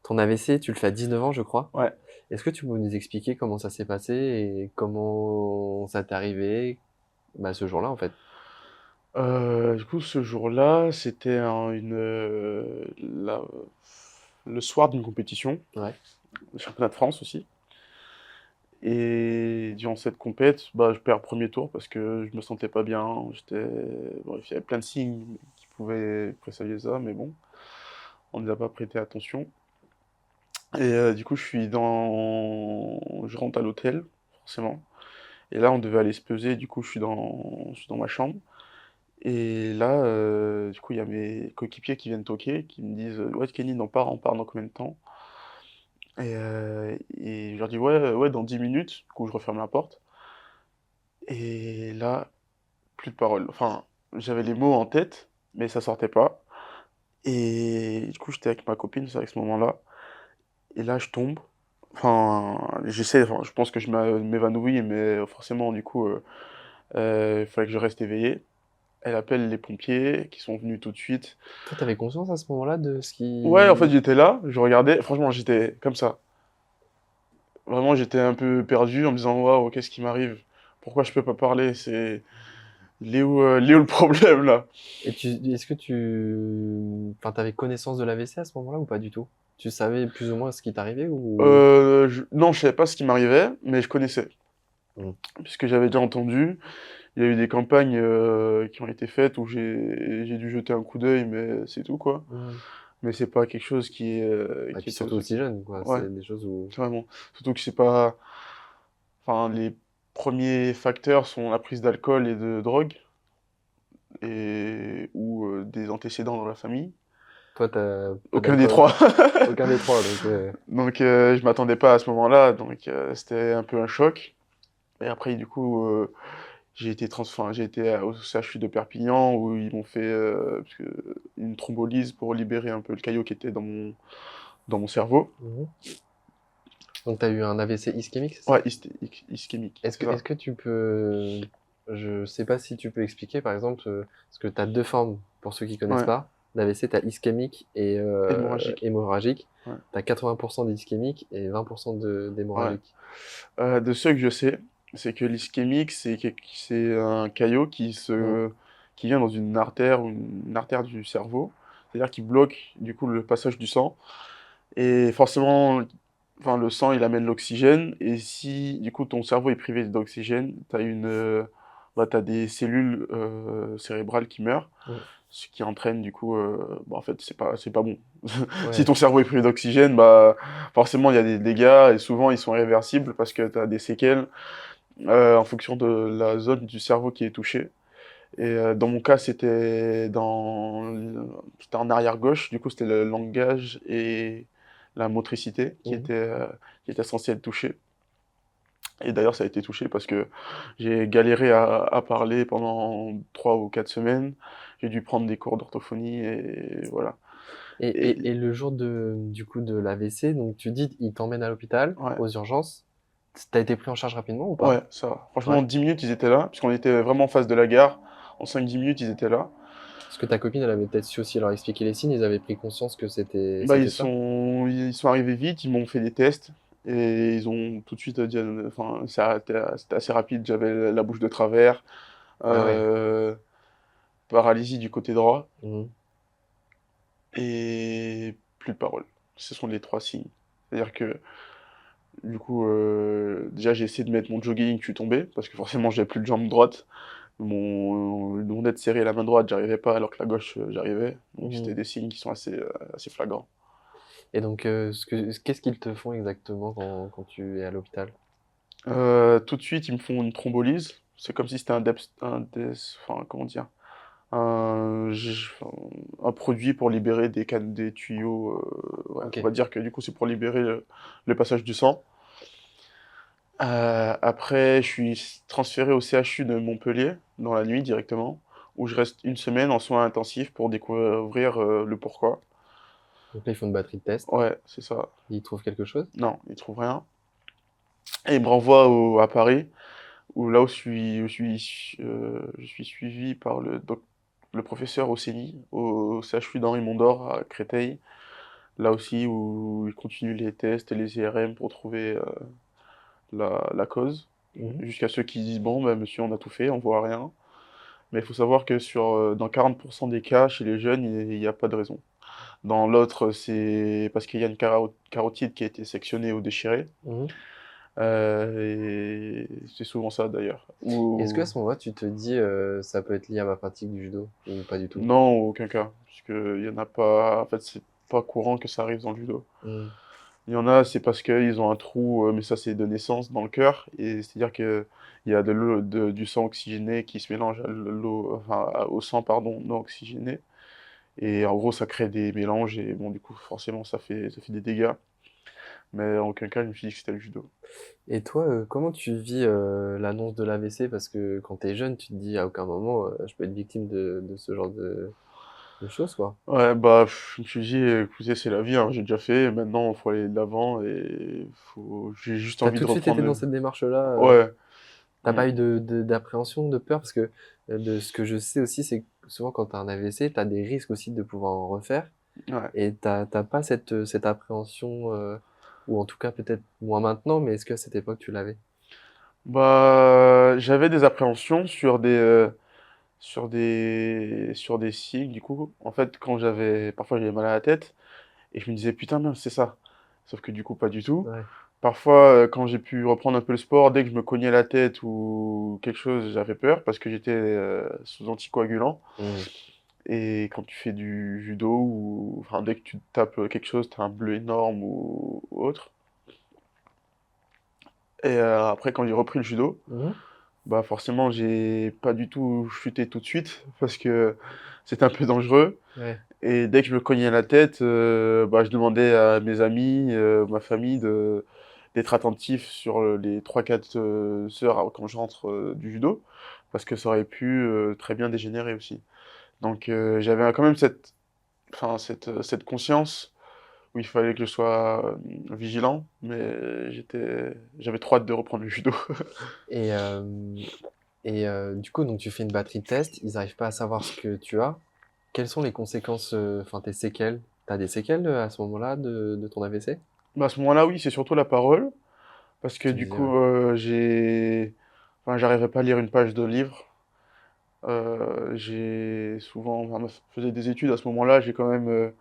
Ton AVC, tu le fais à 19 ans, je crois. Ouais. Est-ce que tu peux nous expliquer comment ça s'est passé et comment ça t'est arrivé, bah, ce jour-là, en fait? Du coup, ce jour-là, c'était le soir d'une compétition, Ouais. le championnat de France aussi. Et durant cette compète, bah, je perds premier tour parce que je me sentais pas bien. Bref, il y avait plein de signes qui pouvaient présager ça, mais bon, on ne les a pas prêté attention. Et du coup, je rentre à l'hôtel, forcément. Et là, on devait aller se peser. Du coup, je suis dans ma chambre. Et là, du coup, il y a mes coéquipiers qui viennent toquer, qui me disent, ouais, Kenny, on part dans combien de temps? Et je leur dis, ouais, ouais, dans 10 minutes. Du coup, je referme la porte. Et là, plus de parole. Enfin, j'avais les mots en tête, mais ça sortait pas. Et du coup, j'étais avec ma copine, c'est à ce moment-là. Et là, je tombe. Enfin, je pense que m'évanouis, mais forcément, du coup, il fallait que je reste éveillé. Elle appelle les pompiers qui sont venus tout de suite. Toi, t'avais conscience à ce moment-là de ce Ouais, en fait, qui... j'étais là, je regardais. Franchement, j'étais comme ça. Vraiment, j'étais un peu perdu en me disant, waouh, qu'est-ce qui m'arrive? Pourquoi je peux pas parler? Il est où le problème là? Et est-ce que enfin, t'avais connaissance de l'AVC à ce moment-là ou pas du tout? Tu savais plus ou moins ce qui t'arrivait ou... Non, je savais pas ce qui m'arrivait, mais je connaissais. Hmm. Puisque j'avais déjà entendu. Il y a eu des campagnes qui ont été faites où j'ai dû jeter un coup d'œil, mais c'est tout quoi. Hmm. Mais c'est pas quelque chose Et qui puis était surtout aussi jeune, quoi. Ouais, C'est des choses où... vraiment. Surtout que c'est pas. Enfin, les premiers facteurs sont la prise d'alcool et de drogue, ou des antécédents dans la famille. Toi, t'as pas Aucun des d'alcool, trois. aucun des trois, donc Donc je m'attendais pas à ce moment-là, donc c'était un peu un choc. Et après, du coup, enfin, j'ai été au CHU de Perpignan où ils m'ont fait une thrombolyse pour libérer un peu le caillot qui était dans mon cerveau. Mhm. Donc t'as eu un AVC ischémique, c'est Ouais, ça? ischémique, Est-ce c'est que, ça. est-ce que tu peux, je sais pas si tu peux expliquer, par exemple, parce que tu as deux formes, pour ceux qui connaissent Ouais, pas, d'AVC, tu as ischémique et hémorragique. hémorragique. Ouais, Tu as 80% d'ischémique et 20% ouais. d'hémorragique. De ceux que je sais, c'est que l'ischémique, c'est un caillot Mm. qui vient dans une artère du cerveau, c'est-à-dire qui bloque du coup le passage du sang. Et forcément, enfin, le sang, il amène l'oxygène. Et si du coup ton cerveau est privé d'oxygène, t'as des cellules cérébrales qui meurent, Mm. ce qui entraîne du coup, en fait, c'est pas bon. Si Ouais. ton cerveau est privé d'oxygène, bah forcément il y a des dégâts et souvent ils sont irréversibles parce que tu as des séquelles en fonction de la zone du cerveau qui est touchée. Et dans mon cas, c'était en arrière gauche, du coup c'était le langage et la motricité Mhm. qui étaient censés être touchés. Et d'ailleurs, ça a été touché parce que j'ai galéré à parler pendant 3 ou 4 semaines. J'ai dû prendre des cours d'orthophonie et voilà. Et, Et et, et le jour du coup de l'AVC, donc tu dis, il t'emmène à l'hôpital, ouais, aux urgences. T'as été pris en charge rapidement ou pas? ouais, ça va. Franchement, Ouais. en 10 minutes, ils étaient là, puisqu'on était vraiment en face de la gare. En 5 10 minutes, ils étaient là. Parce que ta copine, elle avait peut-être su aussi leur expliquer les signes, ils avaient pris conscience que c'était Bah, c'était ça. ils sont arrivés vite, ils m'ont fait des tests et ils ont tout de suite dit, enfin, c'était assez rapide. J'avais la bouche de travers, Ah ouais. euh, paralysie du côté droit Mhm. et plus de parole. Ce sont les trois signes. C'est-à-dire que, du coup, déjà j'ai essayé de mettre mon jogging, je suis tombé parce que forcément j'avais plus de jambe droite. Mon être serré, la main droite, j'arrivais pas, alors que la gauche, j'arrivais. Donc Mhm. c'était des signes qui sont assez flagrants. Et donc, qu'est-ce qu'ils te font exactement quand tu es à l'hôpital? Tout de suite, ils me font une thrombolyse. C'est comme si c'était enfin, comment dire, enfin, un produit pour libérer des tuyaux. Ouais, Ok. on va dire que du coup, c'est pour libérer le passage du sang. Après, je suis transféré au CHU de Montpellier dans la nuit directement, où je reste une semaine en soins intensifs pour découvrir le pourquoi. Donc là, ils font une batterie de tests. Ouais, c'est ça. Ils trouvent quelque chose. Non, ils trouvent rien. Et ils me renvoient à Paris, où là où je suis suivi par le professeur Osseni, au CHU d'Henri Mondor à Créteil, là aussi où il continue les tests et les IRM pour trouver la cause, Mhm. jusqu'à ceux qui disent, bon, bah, monsieur, on a tout fait, on voit rien. Mais il faut savoir que dans 40% des cas, chez les jeunes, il n'y a pas de raison. Dans l'autre, c'est parce qu'il y a une carotide qui a été sectionnée ou déchirée. Mhm. Et c'est souvent ça d'ailleurs. Est-ce qu'à ce moment-là, tu te dis, ça peut être lié à ma pratique du judo ou pas du tout? Non, aucun cas. Puisque il y en a pas. En fait, c'est pas courant que ça arrive dans le judo. Mhm. Il y en a, c'est parce qu'ils ont un trou, mais ça c'est de naissance dans le cœur. Et c'est-à-dire qu'il y a du sang oxygéné qui se mélange à l'eau, enfin, au sang, pardon, non oxygéné. Et en gros, ça crée des mélanges. Et bon, du coup, forcément, ça fait des dégâts. Mais en aucun cas, je me suis dit que c'était le judo. Et toi, comment tu vis l'annonce de l'AVC? Parce que quand t'es jeune, tu te dis à aucun moment, je peux être victime de ce genre de choses, quoi. Ouais, bah, je me suis dit, écoutez, c'est la vie, hein, j'ai déjà fait, maintenant, il faut aller de l'avant et j'ai juste T'as envie tout de de suite été reprendre dans cette démarche-là. Ouais. T'as Mm. pas eu d'appréhension, de peur? Parce que de ce que je sais aussi, c'est que souvent quand t'as un AVC, t'as des risques aussi de pouvoir en refaire. Ouais. Et t'as pas cette appréhension, ou en tout cas peut-être moins maintenant, mais est-ce que à cette époque tu l'avais? Bah, j'avais des appréhensions sur des signes, du coup. En fait, parfois j'avais mal à la tête et je me disais, putain, merde, c'est ça. Sauf que du coup, pas du tout. Ouais. Parfois, quand j'ai pu reprendre un peu le sport, dès que je me cognais la tête ou quelque chose, j'avais peur parce que j'étais sous anticoagulant. Mhm. Et quand tu fais du judo, ou enfin, dès que tu tapes quelque chose, t'as un bleu énorme ou autre. Et après, quand j'ai repris le judo, Mhm. bah forcément, j'ai pas du tout chuté tout de suite parce que c'était un peu dangereux. Ouais. Et dès que je me cognais la tête, bah, je demandais à mes amis, ma famille d'être attentifs sur les 3-4 heures quand je rentre du judo, parce que ça aurait pu très bien dégénérer aussi. Donc j'avais quand même cette conscience où il fallait que je sois vigilant, mais j'avais trop hâte de reprendre le judo. Et, du coup, donc tu fais une batterie de test, ils n'arrivent pas à savoir ce que tu as. Quelles sont les conséquences, enfin tes séquelles? T'as des séquelles à ce moment-là de ton AVC? Bah, à ce moment-là, oui, c'est surtout la parole, parce que Tu du disais, ouais. coup, enfin, j'arrivais pas à lire une page de livre. J'ai souvent, enfin, je faisais des études à ce moment-là, j'ai quand même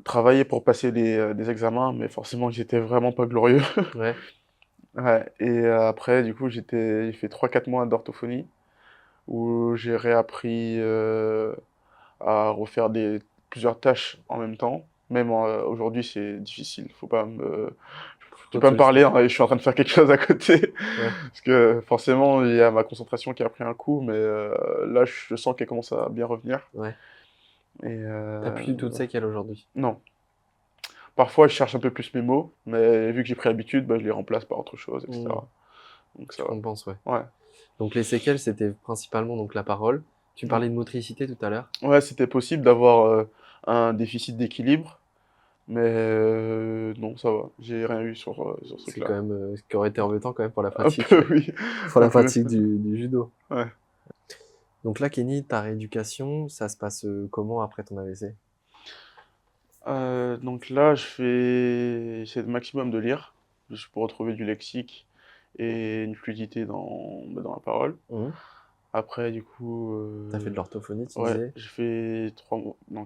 travaillé pour passer des examens, mais forcément, j'étais vraiment pas glorieux. Ouais. Ouais, et après, du coup, j'ai fait 3-4 mois d'orthophonie, où j'ai réappris à refaire plusieurs tâches en même temps. Même aujourd'hui, c'est difficile. Tu peux pas me parler, Auto-gestion. hein, et je suis en train de faire quelque chose à côté. Ouais. Parce que forcément, il y a ma concentration qui a pris un coup, mais là, je sens qu'elle commence à bien revenir. Ouais. Et T'as plus du tout de séquelles aujourd'hui. non. Parfois, je cherche un peu plus mes mots, mais vu que j'ai pris l'habitude, bah, je les remplace par autre chose, Hmm. etc. Donc ça Tu va. compenses, ouais. Ouais. Donc les séquelles, c'était principalement donc la parole. Tu Mm. parlais de motricité tout à l'heure. Ouais, c'était possible d'avoir un déficit d'équilibre, mais non, ça va. J'ai rien eu sur ce C'est quand truc-là. même ce qui aurait été embêtant quand même pour la Un pratique, peu, oui. pour Un la peu. pratique du judo. Ouais. Donc là, Kenny, ta rééducation, ça se passe comment après ton AVC? Donc là, j'essaie le maximum de lire, juste pour retrouver du lexique et une fluidité dans la parole. Mhm. Après, du coup, T'as fait de l'orthophonie, tu ouais, disais. j'ai fait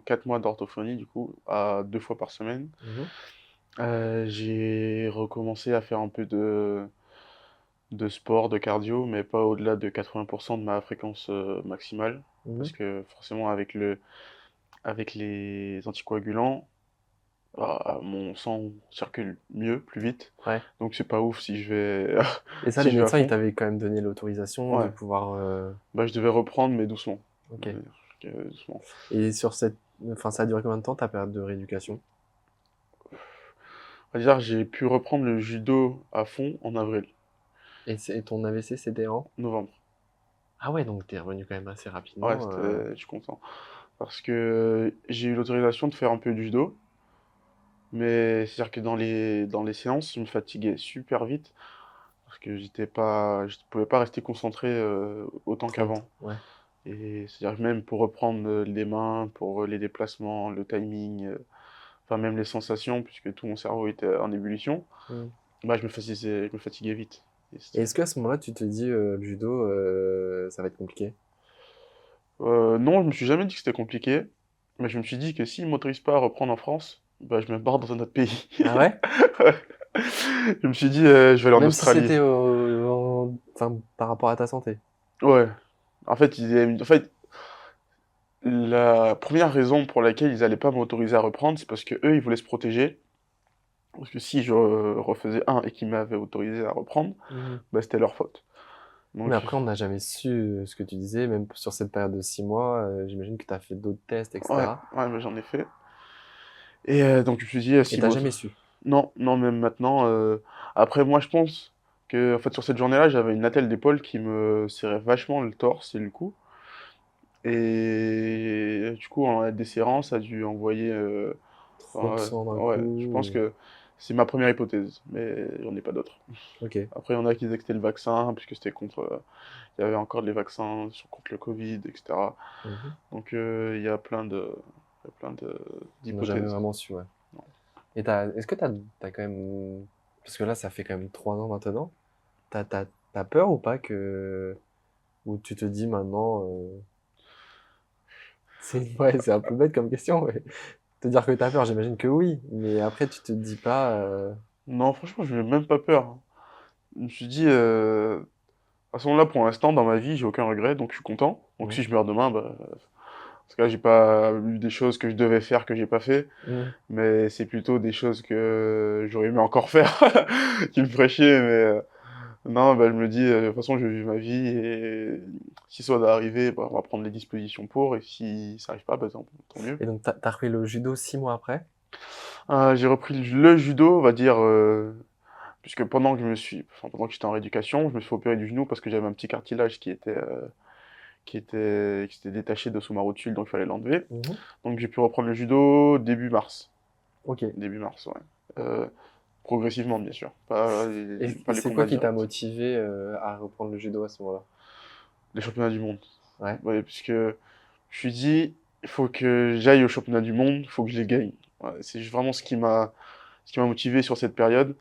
4 mois d'orthophonie, du coup, à 2 fois par semaine. Mhm. J'ai recommencé à faire un peu de sport, de cardio, mais pas au-delà de 80% de ma fréquence maximale. Mhm. Parce que forcément, avec les anticoagulants, bah, mon sang circule mieux, plus vite. Ouais. Donc c'est pas ouf si je vais, Et ça, si les je vais à médecins, ils fond. t'avaient quand même donné l'autorisation de Ouais, pouvoir. bah, je devais reprendre, mais doucement. Ok. Doucement. Et sur cette, enfin, ça a duré combien de temps ta période de rééducation? On va dire, j'ai pu reprendre le judo à fond en avril, Et ton AVC, c'était en? novembre. Ah ouais, donc t'es revenu quand même assez Ouais, rapidement. je suis content. Parce que j'ai eu l'autorisation de faire un peu de judo, mais c'est-à-dire que dans les séances, je me fatiguais super vite, parce que je pouvais pas rester concentré autant Trop qu'avant. longtemps. Ouais. Et c'est-à-dire que même pour reprendre les mains, pour les déplacements, le timing, enfin même les sensations, puisque tout mon cerveau était en ébullition, Mhm. bah je me fatiguais vite. Et Et est-ce qu'à ce moment-là, tu te dis, le judo, ça va être compliqué? non, je me suis jamais dit que c'était compliqué, mais je me suis dit que s'ils m'autorisent pas à reprendre en France, bah je me barre dans un autre pays. Ah ouais? Ouais. Je me suis dit, je vais aller en Même si Australie. c'était enfin, par rapport à ta santé. Ouais. En fait, la première raison pour laquelle ils allaient pas m'autoriser à reprendre, c'est parce que eux, ils voulaient se protéger. Parce que si je refaisais un et qu'ils m'avaient autorisé à reprendre, Mhm. bah, c'était leur faute. Mais Donc, après, on n'a jamais su ce que tu disais, même sur cette période de 6 mois. J'imagine que tu as fait d'autres tests, ouais, etc. ouais, mais j'en ai fait. Et donc, je me suis dit, Et si t'as moi. jamais su. Non, non, même maintenant. Après, moi, je pense que, en fait, sur cette journée-là, j'avais une attelle d'épaule qui me serrait vachement le torse et le cou. Et du coup, en la desserrant, ça a dû envoyer. Trop de Enfin, sang d'un ouais, je pense coup. que c'est ma première hypothèse, mais j'en ai pas d'autres. Ok. Après, il y en a qui disaient que c'était le vaccin, puisque c'était contre. Il y avait encore des vaccins contre le Covid, etc. Mhm. Donc, il y a plein On n'a jamais d'hypothèses. vraiment su, ouais. Non. Et est-ce que t'as quand même. Parce que là, ça fait quand même 3 ans maintenant. T'as peur ou pas que. Ou tu te dis maintenant. Ouais, c'est un peu bête comme question, mais. Te dire que t'as peur, j'imagine que oui. Mais après, tu te dis pas. Non, franchement, je n'ai même pas peur, hein. Je me suis dit, à ce moment-là, pour l'instant, dans ma vie, j'ai aucun regret, donc je suis content. Donc Mhm. si je meurs demain, bah, parce que là, j'ai pas eu des choses que je devais faire que j'ai pas fait, Mhm. mais c'est plutôt des choses que j'aurais aimé encore faire, qui me feraient chier, mais non, bah, je me dis, de toute façon, je vis ma vie et Si ça doit arriver, bah, on va prendre les dispositions pour, et si ça arrive pas, bah, tant mieux. Et donc, t'as repris le judo 6 mois après? J'ai repris le judo, on va dire, puisque pendant que j'étais en rééducation, je me suis fait opérer du genou parce que j'avais un petit cartilage qui s'était détaché de sous ma rotule, donc il fallait l'enlever. Mhm. Donc j'ai pu reprendre le judo début mars. Ok. Début mars, ouais. Progressivement, bien sûr. Pas Et pas les c'est quoi combats qui t'a directs. motivé à reprendre le judo à ce moment-là? Les championnats du monde. Ouais. Ouais, puisque je me suis dit, il faut que j'aille au championnat du monde, il faut que je les gagne. Ouais, c'est vraiment ce qui m'a motivé sur cette période.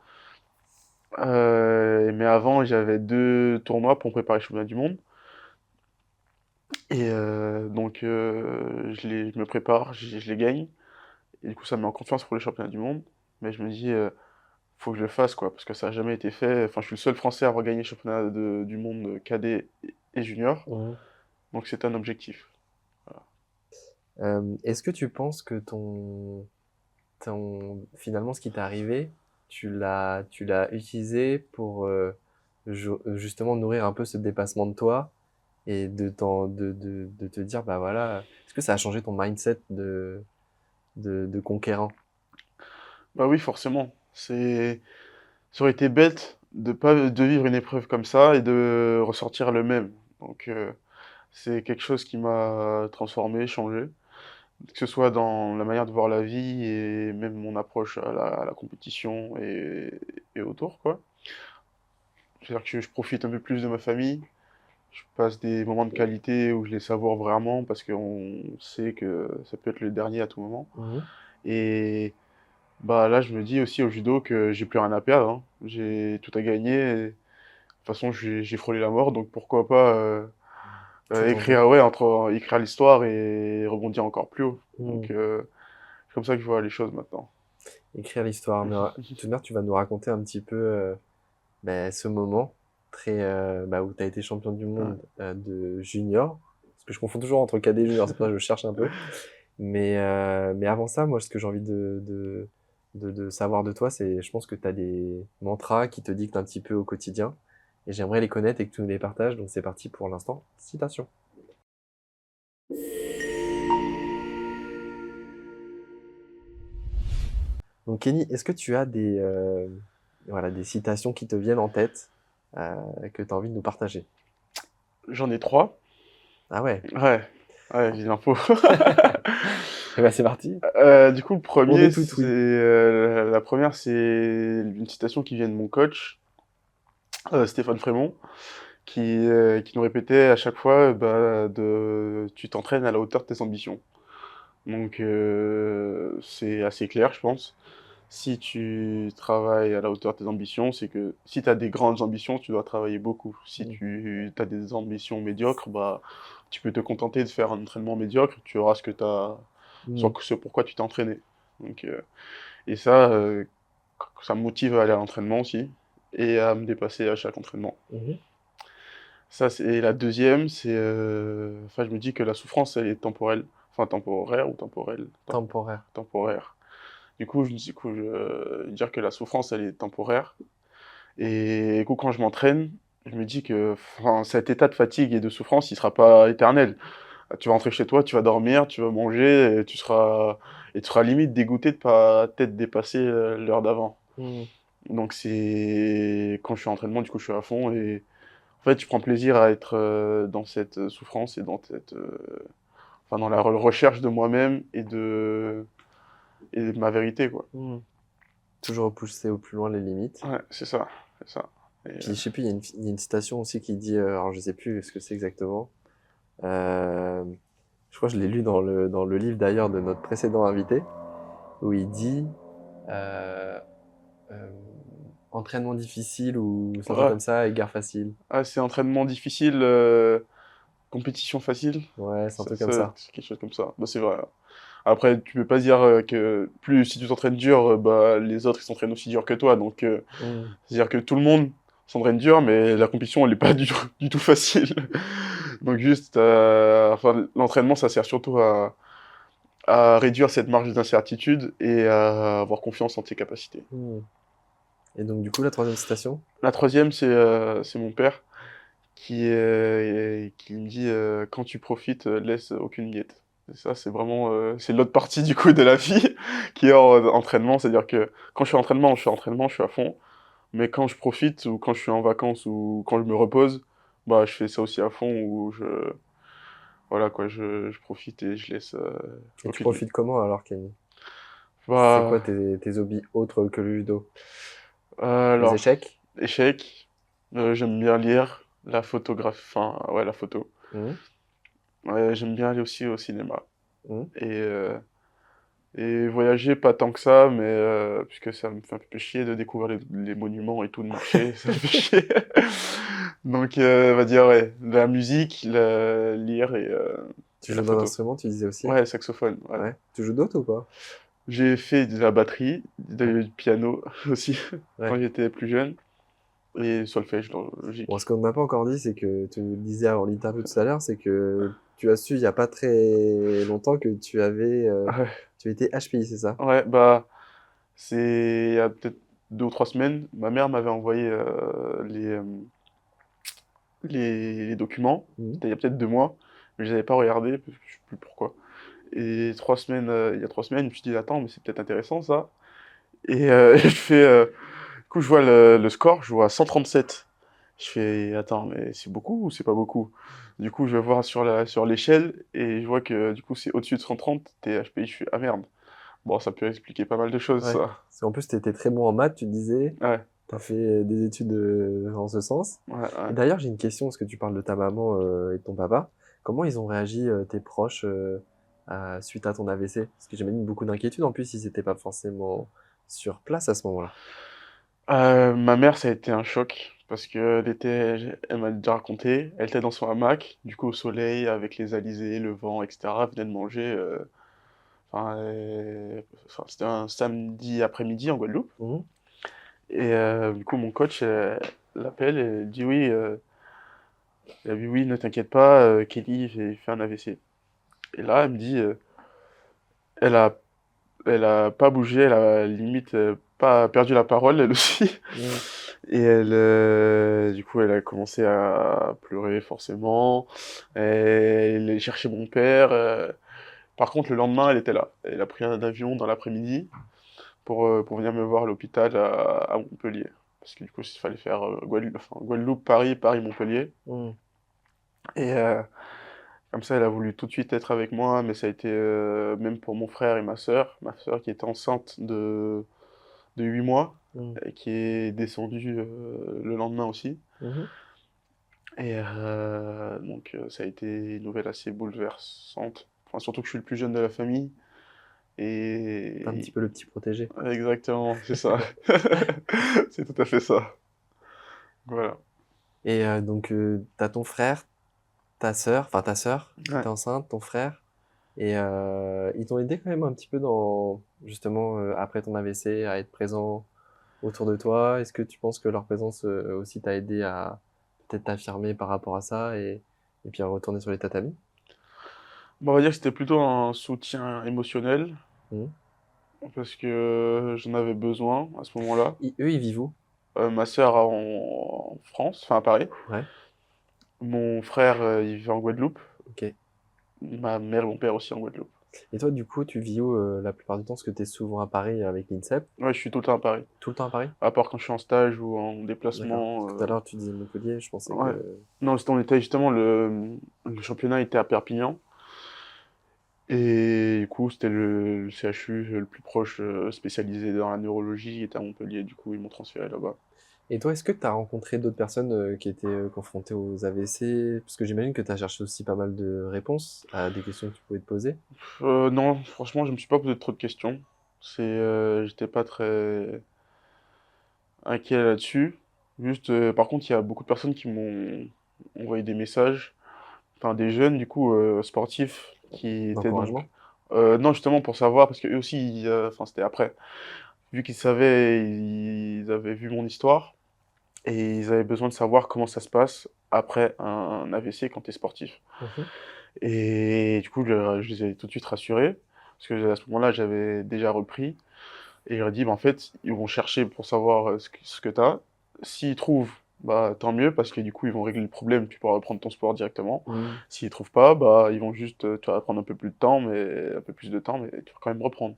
Mais avant, j'avais 2 tournois pour me préparer au championnat du monde. Et donc, je me prépare, je les gagne. Et du coup, ça me met en confiance pour les championnats du monde. Mais je me dis, faut que je le fasse, quoi, parce que ça n'a jamais été fait. Enfin, je suis le seul Français à avoir gagné le championnat du monde cadet et junior. Mhm. Donc, c'est un objectif. Voilà. Est-ce que tu penses que finalement, ce qui t'est arrivé, tu l'as utilisé pour justement nourrir un peu ce dépassement de toi et de te dire, bah voilà, est-ce que ça a changé ton mindset de conquérant? Bah oui, forcément. Ça aurait été bête de pas de vivre une épreuve comme ça et de ressortir le même. Donc, c'est quelque chose qui m'a transformé, changé. Que ce soit dans la manière de voir la vie et même mon approche à la compétition et autour, quoi. C'est-à-dire que je profite un peu plus de ma famille. Je passe des moments de qualité où je les savoure vraiment parce qu'on sait que ça peut être le dernier à tout moment. Mhm. Et bah là, je me dis aussi au judo que j'ai plus rien à perdre, hein. J'ai tout à gagner. De toute façon, j'ai frôlé la mort, donc pourquoi pas Tout tenter. écrire, ouais, écrire l'histoire et rebondir encore plus haut. Mhm. Donc, c'est comme ça que je vois les choses maintenant. Écrire l'histoire. Mais tout à l'heure, tu vas nous raconter un petit peu bah, ce moment bah, où tu as été champion du Ouais. monde de junior. Parce que je confonds toujours entre cadet et junior, c'est pour ça que je cherche un peu. Mais avant ça, moi, ce que j'ai envie de savoir de toi, c'est, je pense que tu as des mantras qui te dictent un petit peu au quotidien. Et j'aimerais les connaître et que tu nous les partages. Donc c'est parti pour l'instant. Citation. Donc Kenny, est-ce que tu as voilà, des citations qui te viennent en tête que tu as envie de nous partager? J'en ai 3. Ah ouais. Ouais, ouais, j'ai l'info. Et bah c'est parti. Du coup, le On premier, est tout oui. la première, c'est une citation qui vient de mon coach, Stéphane Frémont, qui nous répétait à chaque fois, bah, tu t'entraînes à la hauteur de tes ambitions. Donc, c'est assez clair, je pense. Si tu travailles à la hauteur de tes ambitions, c'est que si tu as des grandes ambitions, tu dois travailler beaucoup. Si Mm. tu as des ambitions médiocres, bah, tu peux te contenter de faire un entraînement médiocre, tu auras ce que tu as, Mm. ce pourquoi tu t'es entraîné. Donc, et ça, ça me motive à aller à l'entraînement aussi et à me dépasser à chaque entraînement. Mhm. Ça, c'est la deuxième, c'est, enfin, je me dis que la souffrance, elle est temporelle, enfin temporaire ou temporelle, Temporaire. temporaire. Dire que la souffrance, elle est temporaire. Et du coup, quand je m'entraîne, je me dis que, enfin, cet état de fatigue et de souffrance, il sera pas éternel. Tu vas rentrer chez toi, tu vas dormir, tu vas manger, et tu seras limite dégoûté de pas t'être dépassé l'heure d'avant. Mm. Donc c'est quand je suis en entraînement, du coup, je suis à fond et en fait, je prends plaisir à être dans cette souffrance et enfin, dans la recherche de moi-même et de ma vérité, quoi. Mm. Toujours pousser au plus loin les limites. Ouais, c'est ça, c'est ça. Et, Puis je sais plus, il y a une citation aussi qui dit, alors je sais plus ce que c'est exactement. Euh, je crois que je l'ai lu dans le livre d'ailleurs de notre précédent invité, où il dit euh, euh, entraînement difficile ou c'est un truc ouais, comme ça et guerre facile. ah, c'est entraînement difficile, compétition facile. Ouais, c'est un truc comme ça. C'est quelque chose comme ça. Bah, c'est vrai. Après, tu peux pas dire que plus si tu t'entraînes dur, bah, les autres ils s'entraînent aussi dur que toi. Donc, Mm. c'est-à-dire que tout le monde s'entraîne dur, mais la compétition elle est pas du tout facile. Donc juste, enfin, l'entraînement ça sert surtout à réduire cette marge d'incertitude et à avoir confiance en tes capacités. Mm. Et donc du coup, la troisième citation? La troisième, c'est mon père qui me dit quand tu profites, laisse aucune miette. Et ça, c'est vraiment c'est l'autre partie du coup de la vie qui est hors entraînement. C'est-à-dire que quand je suis entraînement, je suis entraînement, je suis à fond. Mais quand je profite ou quand je suis en vacances ou quand je me repose, bah, je fais ça aussi à fond où voilà quoi, je profite et je laisse Et tu aucune limite. profites comment alors, Kenny? C'est quoi Bah, tes hobbies autres que le judo? Les alors, échecs? échecs, j'aime bien lire, la photographie, enfin, ouais, la photo. Mhm, Ouais, j'aime bien aller aussi au cinéma. mhm. Et, euh, et voyager, pas tant que ça, mais puisque ça me fait un peu chier de découvrir les monuments et tout, de marcher, ça me fait chier. Donc, on va dire, ouais, la musique, lire Tu et la joues d'un photo. instrument, tu disais aussi? Ouais, saxophone, ouais. Ouais. Tu joues d'autres ou pas? J'ai fait de la batterie, Ouais. du piano aussi, Ouais. quand j'étais plus jeune, et solfège, Bon, ce logique. qu'on n'a pas encore dit, c'est que tu nous le disais avant l'interview tout à l'heure, c'est que tu as su il y a pas très longtemps que Ouais, tu étais HPI, c'est ça? ouais, bah, c'est il y a peut-être 2 ou 3 semaines, ma mère m'avait envoyé les documents. Mhm. C'était il y a peut-être 2 mois, mais je les avais pas regardés, parce que je sais plus pourquoi. Et 3 semaines, il y a 3 semaines, je me suis dit, attends, mais c'est peut-être intéressant ça. Et je fais, du coup, je vois le score, je vois 137. Je fais, attends, mais c'est beaucoup ou c'est pas beaucoup? Du coup, je vais voir sur l'échelle et je vois que du coup, c'est au-dessus de 130, t'es HPI, je fais, ah merde. Bon, ça peut expliquer pas mal de choses, Ouais. ça. Parce qu'en plus, tu étais très bon en maths, tu disais. Ouais, Tu as fait des études en ce sens. ouais, Et ouais. d'ailleurs, j'ai une question, parce que tu parles de ta maman et de ton papa. Comment ils ont réagi, tes proches, suite à ton AVC? Parce que j'imagine beaucoup d'inquiétude, en plus, ils n'étaient pas forcément sur place à ce moment-là. Ma mère, ça a été un choc parce qu'elle était, elle m'a déjà raconté, elle était dans son hamac, du coup au soleil, avec les alizés, le vent, etc. Elle venait de manger. Enfin, c'était un samedi après-midi en Guadeloupe. Mhm. Et du coup, mon coach l'appelle et elle dit oui, elle dit oui, ne t'inquiète pas, Kelly j'ai fait un AVC. Et là, elle me dit, elle a, elle a pas bougé, elle a limite pas perdu la parole, elle aussi. Mhm. Et du coup, elle a commencé à pleurer forcément. Elle est chercher mon père. Par contre, le lendemain, elle était là. Elle a pris un avion dans l'après-midi pour venir me voir à l'hôpital à Montpellier. Parce que du coup, il fallait faire Guadeloupe, Paris, Paris-Montpellier. Mhm. Et comme ça, elle a voulu tout de suite être avec moi, mais ça a été même pour mon frère et ma sœur qui était enceinte de 8 mois, Mhm. et qui est descendue le lendemain aussi. Mhm. Et donc ça a été une nouvelle assez bouleversante. Enfin, surtout que je suis le plus jeune de la famille. T'es un Et petit peu le petit protégé. exactement, c'est ça. C'est tout à fait ça. Voilà. Et donc, t'as ton frère, ta sœur qui Ouais. était enceinte, ton frère. Et ils t'ont aidé quand même un petit peu dans, justement, après ton AVC, à être présent autour de toi. Est-ce que tu penses que leur présence aussi t'a aidé à peut-être t'affirmer par rapport à ça et puis à retourner sur les tatamis? Bon, on va dire que c'était plutôt un soutien émotionnel, Mhm. parce que j'en avais besoin à ce moment-là. Eux, ils vivent où? Ma sœur en France, enfin à Paris. Ouais, Mon frère, il vit en Guadeloupe. ok. Ma mère et mon père aussi en Guadeloupe. Et toi, du coup, tu vis où la plupart du temps? Parce que tu es souvent à Paris avec l'INSEP. Ouais, je suis tout le temps à Paris. Tout le temps à Paris? À part quand je suis en stage ou en D'accord. déplacement. Tout à l'heure, tu disais Montpellier, je pensais Ouais. que... Non, on était justement, le championnat était à Perpignan. Et du coup, c'était le CHU le plus proche, spécialisé dans la neurologie, était à Montpellier. Du coup, ils m'ont transféré là-bas. Et toi, est-ce que tu as rencontré d'autres personnes qui étaient confrontées aux AVC? Parce que j'imagine que tu as cherché aussi pas mal de réponses à des questions que tu pouvais te poser. Non, franchement, je me suis pas posé trop de questions. J'étais pas très inquiet là-dessus. Juste, par contre, il y a beaucoup de personnes qui m'ont envoyé des messages, enfin des jeunes du coup sportifs qui étaient donc D'encouragement? non justement pour savoir parce que eux aussi, enfin c'était après, vu qu'ils savaient, ils avaient vu mon histoire et ils avaient besoin de savoir comment ça se passe après un AVC quand tu es sportif. Mhm. Et du coup, je les ai tout de suite rassurés parce que à ce moment-là, j'avais déjà repris. Et je leur ai dit, bah, en fait, ils vont chercher pour savoir ce que tu as. S'ils trouvent bah tant mieux parce que du coup ils vont régler le problème, tu pourras reprendre ton sport directement. Mmh. S'ils trouvent pas, bah ils vont juste, tu vas prendre un peu plus de temps, mais un peu plus de temps, mais tu vas quand même reprendre.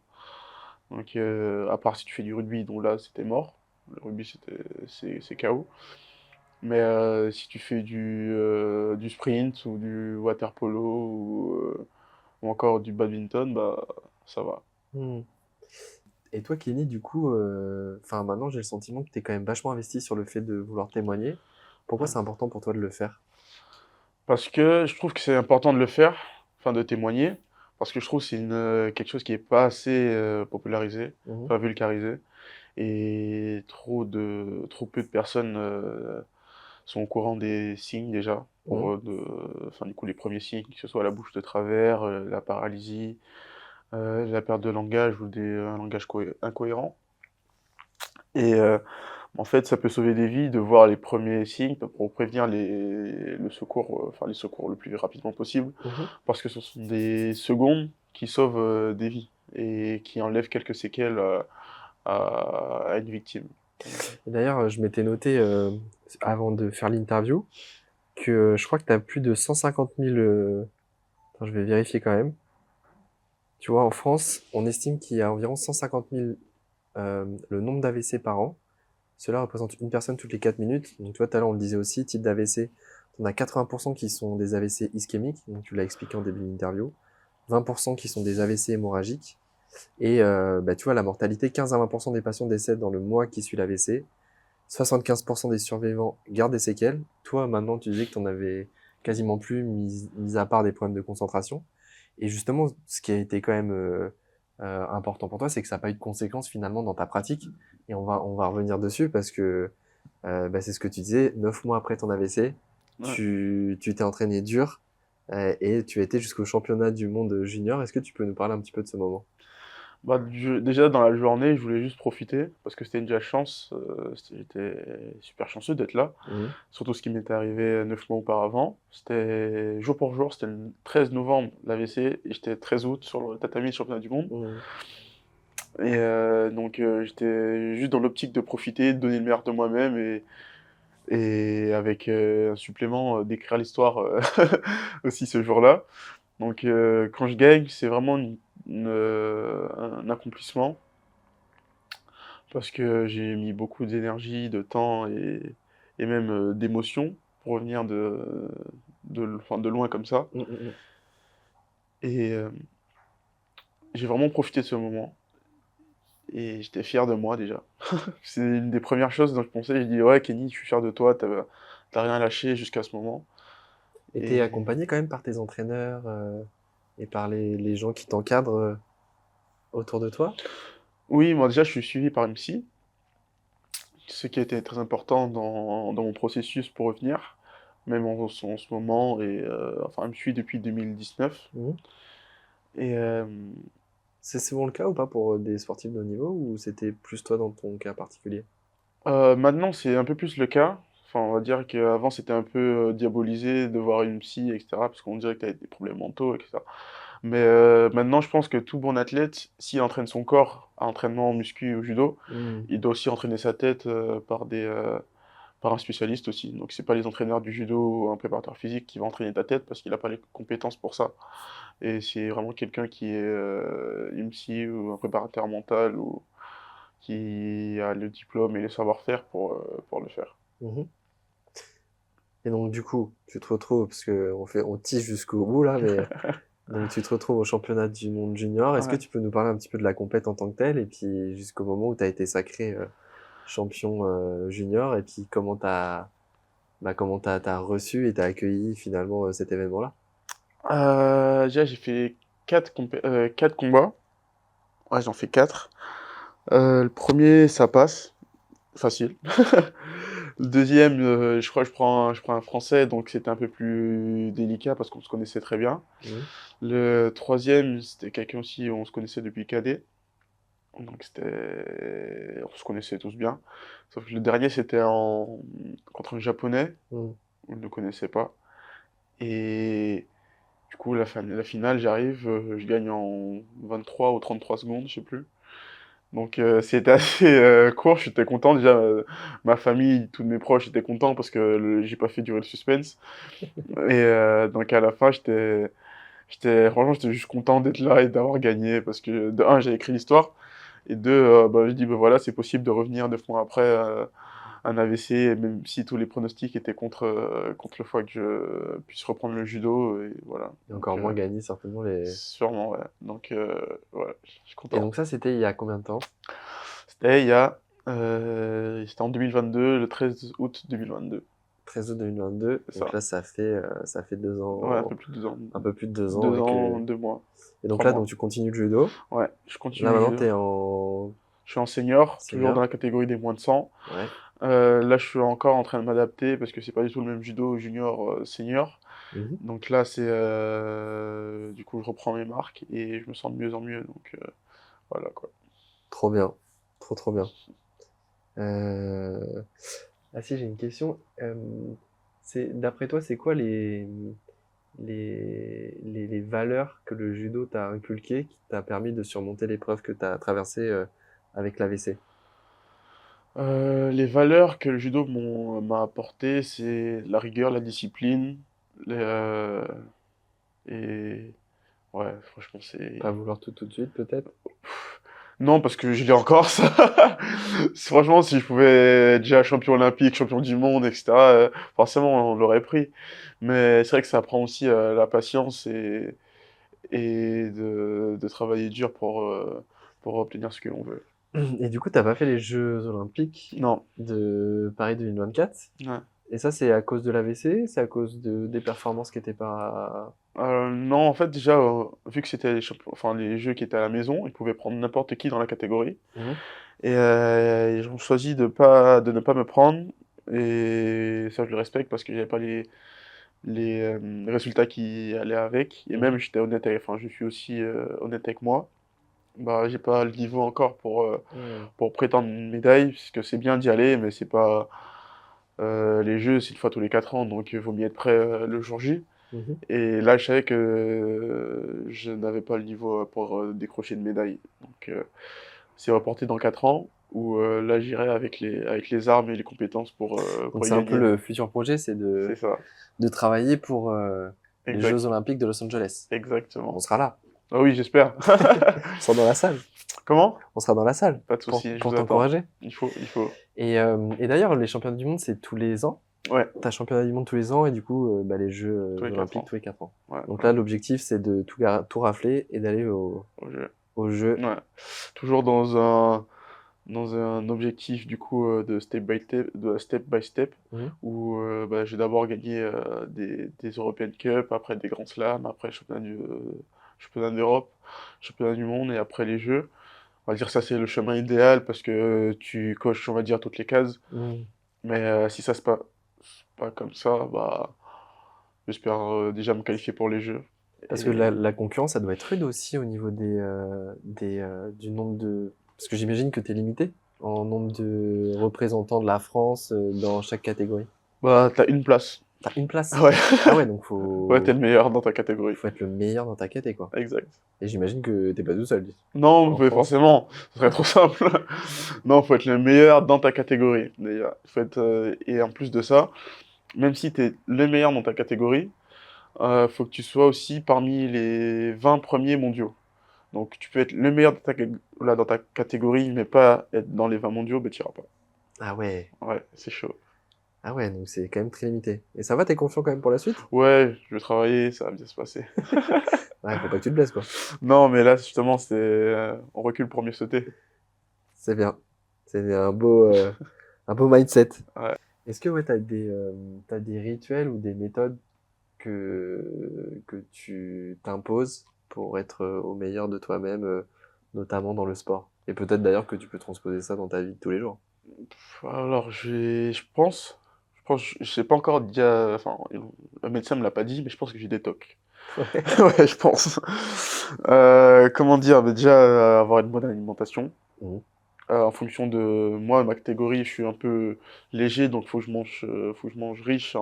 Donc à part si tu fais du rugby, donc là c'était mort. Le rugby c'est KO. Mais si tu fais du sprint ou du water polo ou encore du badminton, bah ça va. Mmh. Et toi, Kenny, du coup, enfin, maintenant, j'ai le sentiment que tu es quand même vachement investi sur le fait de vouloir témoigner. Pourquoi Ouais. c'est important pour toi de le faire? Parce que je trouve que c'est important de le faire, enfin de témoigner, parce que je trouve que c'est quelque chose qui est pas assez popularisé, Mmh. enfin vulgarisé, et trop peu de personnes sont au courant des signes déjà, Mmh. enfin du coup les premiers signes, que ce soit la bouche de travers, la paralysie, la perte de langage ou un langage incohérent. Et en fait, ça peut sauver des vies de voir les premiers signes pour prévenir le secours, enfin les secours le plus rapidement possible, Mmh. parce que ce sont des secondes qui sauvent des vies et qui enlèvent quelques séquelles à une victime. Et d'ailleurs, je m'étais noté, avant de faire l'interview, que je crois que tu as plus de 150 000. Attends, je vais vérifier quand même. Tu vois, en France, on estime qu'il y a environ 150 000 le nombre d'AVC par an. Cela représente une personne toutes les 4 minutes. Donc, tu vois, tout à l'heure, on le disait aussi, type d'AVC, on a 80% qui sont des AVC ischémiques, donc tu l'as expliqué en début d'interview, 20% qui sont des AVC hémorragiques, et bah, tu vois, la mortalité, 15 à 20% des patients décèdent dans le mois qui suit l'AVC, 75% des survivants gardent des séquelles. Toi, maintenant, tu disais que tu en avais quasiment plus, mis à part des problèmes de concentration. Et justement, ce qui a été quand même important pour toi, c'est que ça n'a pas eu de conséquences finalement dans ta pratique. Et on va revenir dessus parce que bah, c'est ce que tu disais, 9 mois après ton AVC, Ouais. tu t'es entraîné dur et tu as été jusqu'au championnat du monde junior. Est-ce que tu peux nous parler un petit peu de ce moment? Bah, déjà dans la journée, je voulais juste profiter parce que c'était une déjà chance, j'étais super chanceux d'être là. Mhm. Surtout ce qui m'était arrivé 9 mois auparavant. C'était jour pour jour, c'était le 13 novembre l'AVC et j'étais 13 août sur le tatami du championnat du monde. Mhm. Et donc j'étais juste dans l'optique de profiter, de donner le meilleur de moi-même et avec un supplément d'écrire l'histoire aussi ce jour-là. Donc quand je gagne, c'est vraiment un accomplissement parce que j'ai mis beaucoup d'énergie, de temps et même d'émotion pour revenir enfin, de loin comme ça. Mhm. Mhm. Et j'ai vraiment profité de ce moment. Et j'étais fier de moi déjà. C'est une des premières choses dont je pensais. Je dis ouais, Kenny, je suis fier de toi, t'as rien lâché jusqu'à ce moment. Et t'es Et accompagné quand même par tes entraîneurs et par les gens qui t'encadrent autour de toi? oui, moi déjà, je suis suivi par une psy, ce qui a été très important dans mon processus pour revenir, même en ce moment. Et enfin, elle me suit depuis 2019. Mhm. Et C'est souvent le cas ou pas pour des sportifs de haut niveau ou c'était plus toi dans ton cas particulier? maintenant, c'est un peu plus le cas. Enfin, on va dire qu'avant, c'était un peu diabolisé de voir une psy, etc. Parce qu'on dirait que tu as des problèmes mentaux, etc. Mais maintenant, je pense que tout bon athlète, s'il entraîne son corps à entraînement muscu ou judo, Mhm. il doit aussi entraîner sa tête par un spécialiste aussi. Donc, c'est pas les entraîneurs du judo ou un préparateur physique qui va entraîner ta tête parce qu'il n'a pas les compétences pour ça. Et c'est vraiment quelqu'un qui est une psy ou un préparateur mental ou qui a le diplôme et le savoir-faire pour le faire. Mhm. Et donc du coup, tu te retrouves, parce que on tige jusqu'au bout là, mais donc tu te retrouves au championnat du monde junior. Est-ce que Ouais. tu peux nous parler un petit peu de la compète en tant que telle, et puis jusqu'au moment où tu as été sacré champion junior, et puis comment t'as reçu et t'as accueilli finalement cet événement-là? Déjà, j'ai fait 4 combats. Ouais, j'en fais 4. Le premier, ça passe, facile. Le deuxième, je crois que je prends un français, donc c'était un peu plus délicat parce qu'on se connaissait très bien. Mhm. Le troisième, c'était quelqu'un aussi, on se connaissait depuis cadet. Donc on se connaissait tous bien. Sauf que le dernier, contre un japonais, Mhm. on ne le connaissait pas. Et du coup, la finale, j'arrive, je gagne en 23 ou 33 secondes, je sais plus. Donc c'était assez court, j'étais content déjà, ma famille, tous mes proches étaient contents parce que j'ai pas fait durer le suspense. Et donc à la fin, franchement, j'étais juste content d'être là et d'avoir gagné parce que de un, j'ai écrit l'histoire et deux, bah, je dis, bah voilà, c'est possible de revenir 9 mois après un AVC, et même si tous les pronostics étaient contre le fait que je puisse reprendre le judo, et voilà. Et Donc, encore moins gagner certainement les... sûrement, ouais. Donc, ouais, je suis Et content. donc ça, c'était il y a combien de temps? C'était en 2022, le 13 août 2022. 13 août 2022. C'est Donc ça. là, ça fait deux Ouais, un ans, peu plus de 2 ans. un peu plus de 2 ans. 2 ans, 2 mois, Et donc 3 là, donc mois. tu continues le judo. Ouais, je Là, continue le maintenant, judo. t'es en Je suis en senior, toujours dans senior. la catégorie des moins de 100. Ouais. Là, je suis encore en train de m'adapter parce que c'est pas du tout le même judo junior senior. Mhm. Donc là, du coup, je reprends mes marques et je me sens de mieux en mieux. Donc voilà quoi. Trop bien. Trop bien. Euh, Ah si, j'ai une question. D'après toi, c'est quoi les valeurs que le judo t'a inculquées, qui t'a permis de surmonter l'épreuve que t'as traversée avec l'AVC? Les valeurs que le judo m'a apporté, c'est la rigueur, la discipline, et ouais, franchement, Pas vouloir tout de suite, peut-être? non, parce que je l'ai encore, ça. Franchement, si je pouvais être déjà champion olympique, champion du monde, etc., forcément, on l'aurait pris. Mais c'est vrai que ça apprend aussi la patience et de travailler dur pour obtenir ce que l'on veut. Et du coup, t'as pas fait les Jeux Olympiques Non. de Paris 2024? Ouais. Et ça, c'est à cause de l'AVC? C'est à cause des performances qui étaient pas... Non, en fait, déjà, vu que c'était enfin, les jeux qui étaient à la maison, ils pouvaient prendre n'importe qui dans la catégorie. Mhm. Et ils ont choisi de ne pas me prendre. Et ça, je le respecte parce que j'avais pas les résultats qui allaient avec. Et même, Mhm. j'étais honnête enfin, je suis aussi honnête avec moi. Bah, j'ai pas le niveau encore Mhm. pour prétendre une médaille, puisque c'est bien d'y aller, mais c'est pas. Les jeux, c'est une fois tous les 4 ans, donc il vaut mieux être prêt le jour J. Mhm. Et là, je savais que je n'avais pas le niveau pour décrocher une médaille. Donc, c'est reporté dans 4 ans, où là, j'irai avec les armes et les compétences Donc pour y c'est un peu gagner. le futur projet, c'est C'est ça. de travailler pour les Exact. Jeux Olympiques de Los Angeles. On Exactement. sera là. Ah oui, j'espère. On sera dans la salle. Comment? On sera dans la salle Pas de souci, je pour vous attends. t'encourager. Il faut. Et d'ailleurs, les championnats du monde, c'est tous les ans. Ouais, T'as championnat du monde tous les ans et du coup, bah, les Jeux tous les 4 Olympiques ans. tous les 4 ans. Ouais, Donc ouais, là, l'objectif, c'est de tout rafler et d'aller au jeu. aux Jeux. Ouais. Toujours dans un objectif du coup de step by step, Mhm. où bah, j'ai d'abord gagné des European Cup, après des Grands Slams, après championnat d'Europe, championnat du monde et après les Jeux. On va dire ça c'est le chemin idéal parce que tu coches on va dire toutes les cases. Mhm. Mais si ça se passe pas comme ça, bah j'espère déjà me qualifier pour les Jeux. Parce que Et la concurrence, ça doit être rude aussi au niveau du nombre de... Parce que j'imagine que tu es limité en nombre de représentants de la France dans chaque catégorie. bah t'as une place. T'as une place. Ouais, Ah ouais, donc ouais t'es le meilleur dans ta catégorie. faut être le meilleur dans ta caté, quoi. Exact. Et j'imagine que t'es pas tout seul Non, en mais France. forcément, ce serait trop simple. Non, faut être le meilleur dans ta catégorie, déjà. Et en plus de ça, même si tu es le meilleur dans ta catégorie, faut que tu sois aussi parmi les 20 premiers mondiaux. Donc tu peux être le meilleur dans ta catégorie, mais pas être dans les 20 mondiaux, bah t'iras pas. Ah ouais. Ouais, c'est chaud. Ah ouais, donc c'est quand même très limité. Et ça va, t'es confiant quand même pour la suite? Ouais, je vais travailler, ça va bien se passer. Ouais, faut pas que tu te blesses, quoi. Non, mais là, justement, on recule pour mieux sauter. C'est bien. C'est un beau mindset. Ouais. Est-ce que ouais, t'as des rituels ou des méthodes que tu t'imposes pour être au meilleur de toi-même, notamment dans le sport? Et peut-être d'ailleurs que tu peux transposer ça dans ta vie de tous les jours. Alors, je sais pas encore enfin, le médecin me l'a pas dit, mais je pense que j'ai des TOC. Ouais. Ouais, je pense. Comment dire? Bah, déjà, avoir une bonne alimentation. Mhm. En fonction de moi, ma catégorie, je suis un peu léger, donc faut que je mange riche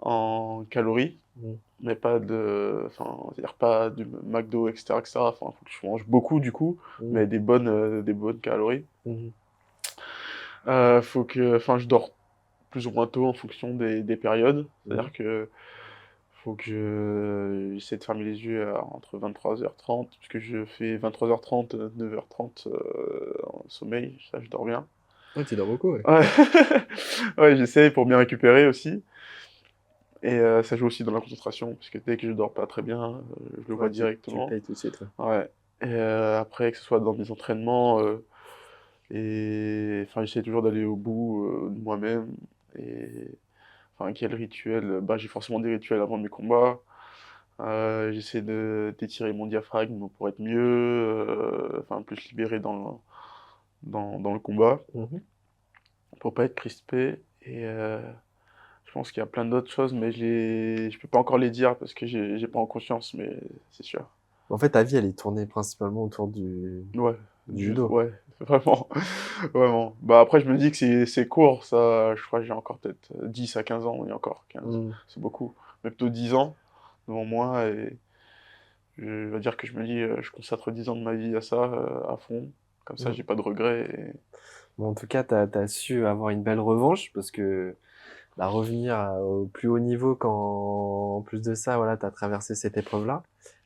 en calories. Mmh. mais pas de, enfin, c'est-à-dire pas du McDo, et cetera. Enfin, faut que je mange beaucoup du coup, Mmh. mais des bonnes calories. Mmh. Faut que, enfin, je dors plus ou moins tôt en fonction des périodes. Mmh. C'est-à-dire que faut que j'essaie de fermer les yeux entre 23h30, puisque je fais 23h30, 9h30 en sommeil, ça je dors bien. Ouais, tu dors beaucoup, ouais. Ouais, ouais, j'essaie pour bien récupérer aussi. Et ça joue aussi dans la concentration, parce que dès que je dors pas très bien, je le vois Ouais, tu le directement. payes tout de suite, ouais. Ouais. Et après, que ce soit dans mes entraînements, et enfin, j'essaie toujours d'aller au bout de moi-même. Et enfin, quel rituel? Bah, j'ai forcément des rituels avant mes combats. J'essaie d'étirer mon diaphragme pour être mieux, enfin, plus libéré dans le combat, Mmh. pour pas être crispé. Et je pense qu'il y a plein d'autres choses, mais je peux pas encore les dire parce que j'ai pas en conscience, mais c'est sûr. En fait, ta vie, elle est tournée principalement autour du Ouais, judo. ouais, vraiment, vraiment. Bah, après, je me dis que c'est court, ça, je crois que j'ai encore peut-être 10 à 15 ans, et encore 15, Mmh. c'est beaucoup. Mais plutôt 10 ans devant moi, et je vais dire que je me dis, je consacre 10 ans de ma vie à ça, à fond. Comme ça, Mmh. j'ai pas de regrets. Et Bon, en tout cas, tu as su avoir une belle revanche parce que, bah, revenir au plus haut niveau quand, en plus de ça, voilà, tu as traversé cette épreuve-là.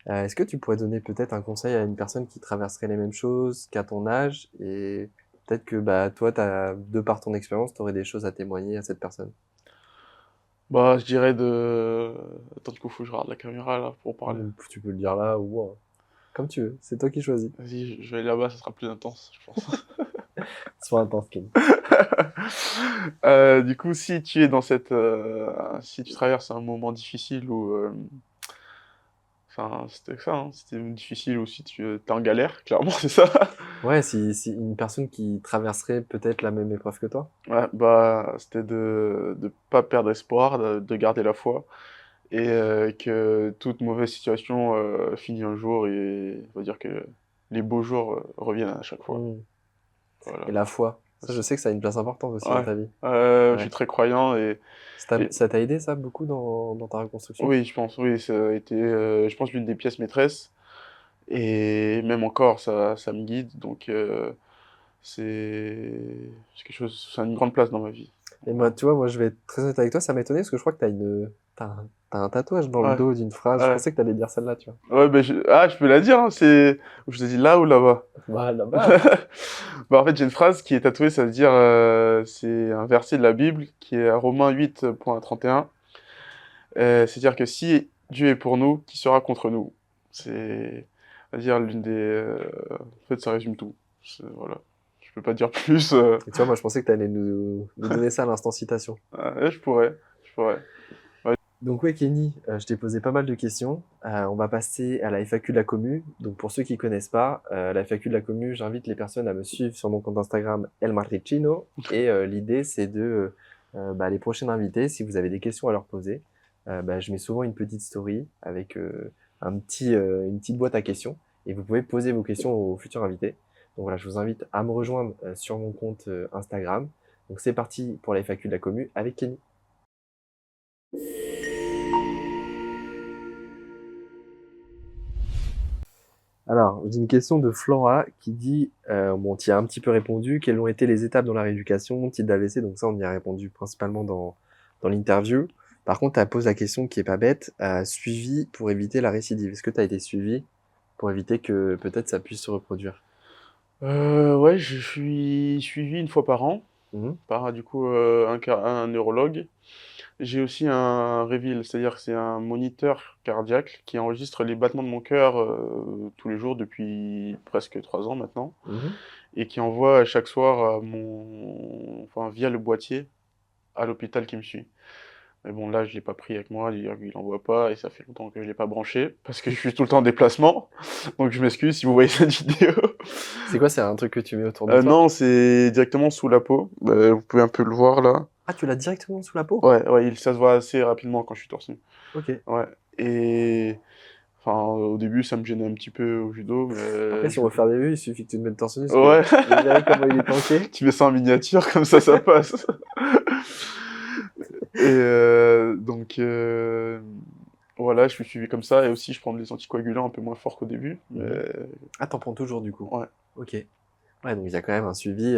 Est-ce que tu pourrais donner peut-être un conseil à une personne qui traverserait les mêmes choses qu'à ton âge et peut-être que bah, toi, de par ton expérience, tu aurais des choses à témoigner à cette personne? bah, je dirais de attends, du coup, faut que je regarde la caméra, là, pour parler. Ou tu peux le dire là ou comme tu veux, c'est toi qui choisis. Vas-y, je vais aller là-bas, ça sera plus intense, je pense. Sois intense, Ken. Du coup, si tu es dans cette, si tu traverses un moment difficile ou, enfin, c'était ça, hein, c'était difficile ou si tu es en galère, clairement, c'est ça. Ouais, si une personne qui traverserait peut-être la même épreuve que toi. Ouais, bah, c'était de pas perdre espoir, de garder la foi, et que toute mauvaise situation finit un jour, et on va dire que les beaux jours reviennent à chaque fois. Mmh. Et Voilà. la foi, ça, je sais que ça a une place importante aussi dans Ouais, ta vie. je suis Ouais. très croyant, et Ça t'a aidé ça beaucoup dans ta reconstruction? oui, je pense, oui, ça a été, je pense, l'une des pièces maîtresses, et même encore, ça me guide, donc c'est quelque chose, ça a une grande place dans ma vie. Et moi, Voilà. tu vois, moi, je vais être très honnête avec toi, ça m'étonnait parce que je crois que t'as un tatouage dans le Ouais, dos d'une phrase. Je ouais. pensais que t'allais dire celle-là, tu vois. Ouais, ben je peux la dire, hein, je te dis là ou là-bas? Bah, là-bas. Bah, en fait, j'ai une phrase qui est tatouée, ça veut dire, c'est un verset de la Bible qui est à Romains 8.31. C'est-à-dire que si Dieu est pour nous, qui sera contre nous? C'est, on va dire, l'une des, en fait, ça résume tout. Voilà. Je peux pas dire plus. Et tu vois, moi, je pensais que t'allais nous donner ça à l'instant citation. Ouais, je pourrais. Ouais. Donc ouais, Kenny, je t'ai posé pas mal de questions. On va passer à la FAQ de la commu. Donc pour ceux qui connaissent pas, la FAQ de la commu, j'invite les personnes à me suivre sur mon compte Instagram El Marticino. Et l'idée, c'est de bah, les prochains invités, si vous avez des questions à leur poser, bah, je mets souvent une petite story avec une petite boîte à questions. Et vous pouvez poser vos questions aux futurs invités. Donc voilà, je vous invite à me rejoindre sur mon compte Instagram. Donc c'est parti pour la FAQ de la commu avec Kenny. Alors, j'ai une question de Flora qui dit, bon, tu y as un petit peu répondu, quelles ont été les étapes dans la rééducation, type d'AVC, donc ça, on y a répondu principalement dans l'interview. Par contre, elle pose la question qui est pas bête, suivi pour éviter la récidive. Est-ce que tu as été suivi pour éviter que peut-être ça puisse se reproduire? Ouais, je suis suivi une fois par an Mhm, par, du coup, un neurologue. J'ai aussi un Revil, c'est-à-dire que c'est un moniteur cardiaque qui enregistre les battements de mon cœur tous les jours depuis presque 3 ans maintenant, mhm. et qui envoie chaque soir enfin, via le boîtier à l'hôpital qui me suit. Mais bon, là, je l'ai pas pris avec moi, il envoie pas, et ça fait longtemps que je l'ai pas branché parce que je suis tout le temps en déplacement. Donc je m'excuse si vous voyez cette vidéo. C'est quoi, c'est un truc que tu mets autour de toi? Non, c'est directement sous la peau. Vous pouvez un peu le voir là. Ah, tu l'as directement sous la peau? Ouais, ouais, ça se voit assez rapidement quand je suis torse nu. Ok. Ouais. Et enfin, au début, ça me gênait un petit peu au judo, Après, mais si on veut faire des vues, il suffit que tu te mettes torse nu, parce que ouais, vous verrez comment il est tanké. tu mets ça en miniature, comme ça passe. Et donc, Voilà, je suis suivi comme ça et aussi je prends des anticoagulants un peu moins forts qu'au début, mais Mhm. Ah, t'en prends toujours du coup. ouais, Ok. Ouais, donc il y a quand même un suivi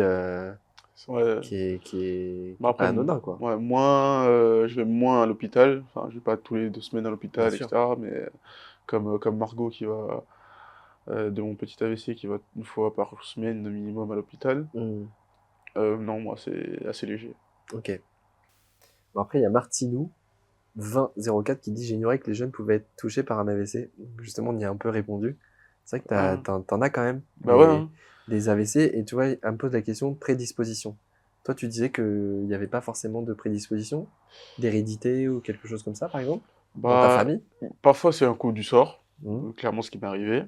ouais. qui Bah est pas après, anodin, quoi. ouais, moins, je vais moins à l'hôpital. Enfin, je vais pas tous les 2 semaines à Bien l'hôpital, sûr. etc. Mais comme Margot qui va de mon petit AVC qui va une fois par semaine minimum à l'hôpital. Mhm. Non, moi c'est assez léger. Ok. Bon, après, il y a Martinou, 2004, qui dit: J'ignorais que les jeunes pouvaient être touchés par un AVC. Justement, on y a un peu répondu. C'est vrai que Ouais. t'en as quand même Bah ouais, hein. des AVC, et tu vois, elle me pose la question de prédisposition. Toi, tu disais qu'il n'y avait pas forcément de prédisposition, d'hérédité ou quelque chose comme ça, par exemple, dans ta Bah famille. parfois c'est un coup du sort, Mhm. clairement ce qui m'est arrivé.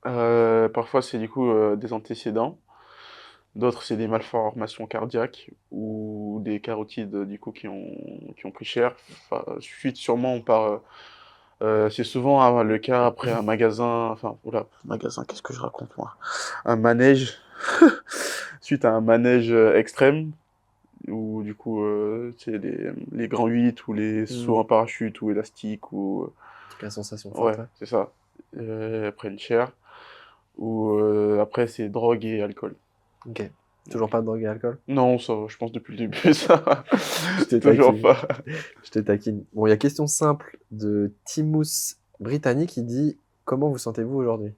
Parfois c'est du coup des antécédents. D'autres c'est des malformations cardiaques ou des carotides du coup qui ont pris cher. Enfin, suite sûrement par c'est souvent le cas après un magasin, enfin, oula, magasin, qu'est-ce que je raconte moi? Un manège, suite à un manège extrême, où du coup, c'est les grands 8 ou les sauts Mhm. en parachute ou élastique, ou. Donc la sensation forte, Ouais, ouais. c'est ça. Prennent cher. Ou après, c'est drogue et alcool. Ok. Toujours Donc, pas de drogue et alcool? non, ça, je pense depuis le début, ça. Je te Toujours taquine. pas. Je te taquine. Bon, il y a question simple de Timus Britannique qui dit: Comment vous sentez-vous aujourd'hui?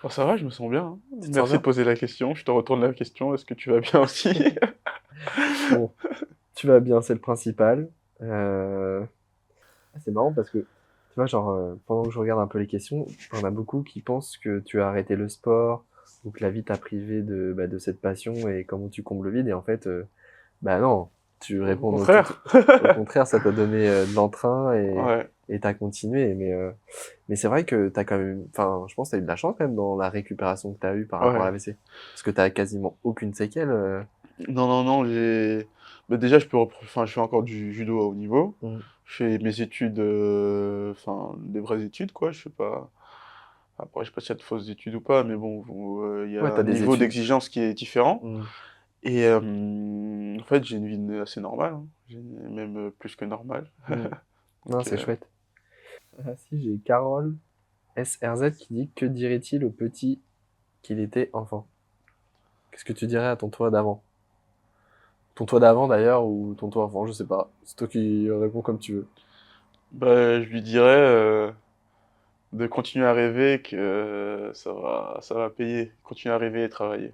Oh, ça va, je me sens bien, hein. Tu te sens Merci de bien? poser la question. Je te retourne la question. Est-ce que tu vas bien aussi? Bon, tu vas bien, c'est le principal. Euh, c'est marrant parce que, tu vois, genre, pendant que je regarde un peu les questions, on a beaucoup qui pensent que tu as arrêté le sport ou que la vie t'a privé de cette passion et comment tu combles le vide. Et en fait, bah non, tu Au réponds contraire. au contraire, ça t'a donné de l'entrain Ouais, et t'as continué. Mais c'est vrai que t'as quand même, enfin, je pense que t'as eu de la chance quand même dans la récupération que t'as eue par rapport à ouais. l'AVC. Parce que t'as quasiment aucune séquelle. Non, non, non, bah, déjà, enfin, je fais encore du judo à haut niveau. Mm. Je fais mes études, enfin, des vraies études, quoi. Je sais pas. Après, je sais pas s'il y a de fausses études ou pas, mais bon, il y Ouais, a t'as un des niveau études. d'exigence qui est différent. Mm. Et en fait, j'ai une vie assez normale, hein. Même plus que normale. Mm. Non, Donc, c'est chouette. Ah si, j'ai Carole SRZ qui dit: Que dirait-il au petit qu'il était enfant? Qu'est-ce que tu dirais à ton toi d'avant? Ton toi d'avant d'ailleurs, ou ton toi enfant, je sais pas. C'est toi qui réponds comme tu veux. bah, je lui dirais de continuer à rêver que ça va payer. Continuer à rêver et travailler.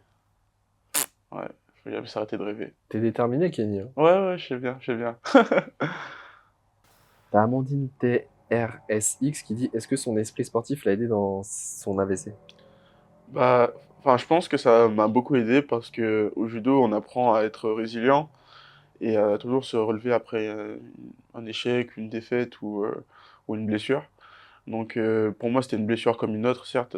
Ouais, faut jamais s'arrêter de rêver. T'es déterminé, Kenny, hein. Ouais, ouais, je sais bien, je sais bien. T'as Amandine TRSX qui dit: Est-ce que son esprit sportif l'a aidé dans son AVC? Bah, enfin, je pense que ça m'a beaucoup aidé parce que au judo, on apprend à être résilient et à toujours se relever après un échec, une défaite ou une blessure. Donc, pour moi, c'était une blessure comme une autre, certes,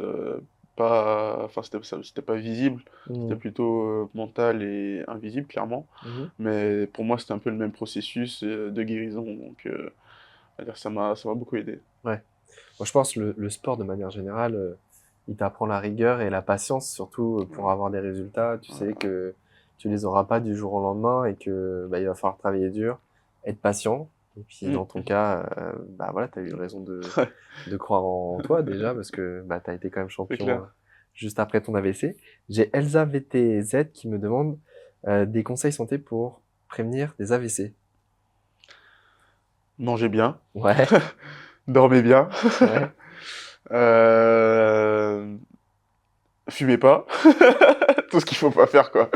pas, enfin, c'était pas visible, c'était Mhm. plutôt mental et invisible, clairement. Mhm. Mais pour moi, c'était un peu le même processus de guérison. Donc, on va dire que ça m'a beaucoup aidé. Ouais. Moi, je pense que le sport, de manière générale, il t'apprend la rigueur et la patience, surtout pour avoir des résultats. Tu sais Ouais. que tu les auras pas du jour au lendemain et que bah, il va falloir travailler dur, être patient. Et puis dans ton Mm. cas, bah voilà, tu as eu raison Ouais, de croire en toi déjà parce que bah, tu as été quand même c'est champion clair. juste après ton AVC. J'ai Elsa VTZ qui me demande des conseils santé pour prévenir des AVC. Mangez bien, Ouais, dormez bien. ouais. Euh, Fumez pas. Tout ce qu'il faut pas faire, quoi.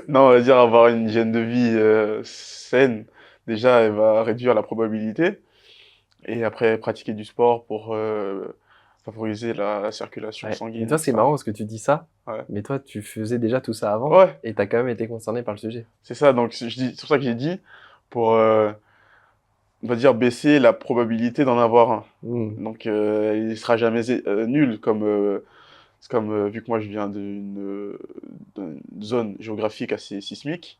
Non, on va dire avoir une hygiène de vie saine. Déjà, elle va réduire la probabilité. Et après, pratiquer du sport pour favoriser la circulation Ouais. Mais sanguine, toi, c'est marrant etc. parce que tu dis ça, Ouais. mais toi, tu faisais déjà tout ça avant Ouais, et t'as quand même été concerné par le sujet. c'est ça. Donc, c'est pour ça que j'ai dit, pour, on va dire, baisser la probabilité d'en avoir un. Hmm. Donc, il sera jamais nul, vu que moi je viens d'une zone géographique assez sismique,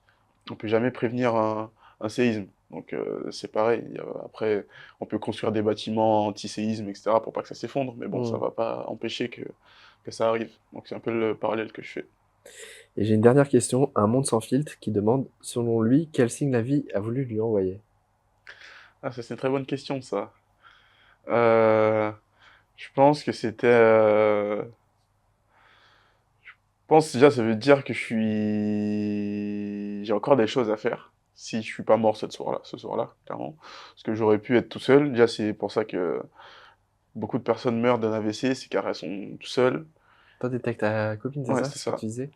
on peut jamais prévenir un séisme. Donc c'est pareil. Après, on peut construire des bâtiments anti-séisme, etc., pour pas que ça s'effondre, mais bon, ça Hmm. va pas empêcher que ça arrive. Donc c'est un peu le parallèle que je fais. Et j'ai une dernière question, un monde sans filtre qui demande, selon lui, quel signe la vie a voulu lui envoyer? Ah, ça c'est une très bonne question, ça. Euh, je pense que c'était... je pense déjà ça veut dire que j'ai encore des choses à faire si je suis pas mort ce soir-là, clairement. Parce que j'aurais pu être tout seul. Déjà, c'est pour ça que beaucoup de personnes meurent d'un AVC, c'est car elles sont tout seules. Toi, t'étais avec ta copine, c'est Ouais, ça, c'est ce que ça. tu disais?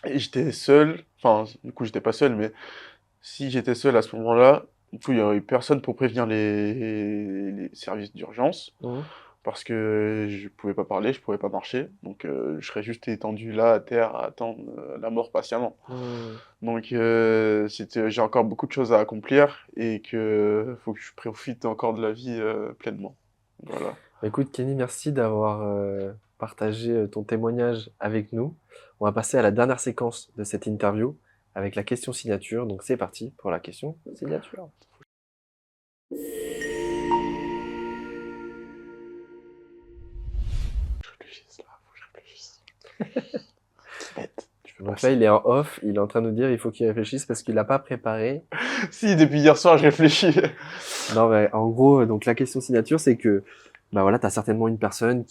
Et j'étais seul, enfin, du coup, j'étais pas seul, mais si j'étais seul à ce moment-là, du coup, il y aurait eu personne pour prévenir les services d'urgence. Mhm. Parce que je pouvais pas parler, je pouvais pas marcher, donc je serais juste étendu là à terre à attendre la mort patiemment. Mhm. Donc j'ai encore beaucoup de choses à accomplir et que faut que je profite encore de la vie pleinement. Voilà. Bah, écoute, Kenny, merci d'avoir partagé ton témoignage avec nous. On va passer à la dernière séquence de cette interview avec la question signature. Donc c'est parti pour la question signature. Je réfléchisse là, faut que je réfléchisse. Bête, je peux pas Donc là, ça. il est en off, il est en train de nous dire il faut qu'il réfléchisse parce qu'il n'a pas préparé. Si, depuis hier soir, je réfléchis. Non, mais en gros, donc la question signature, c'est que bah voilà, tu as certainement une personne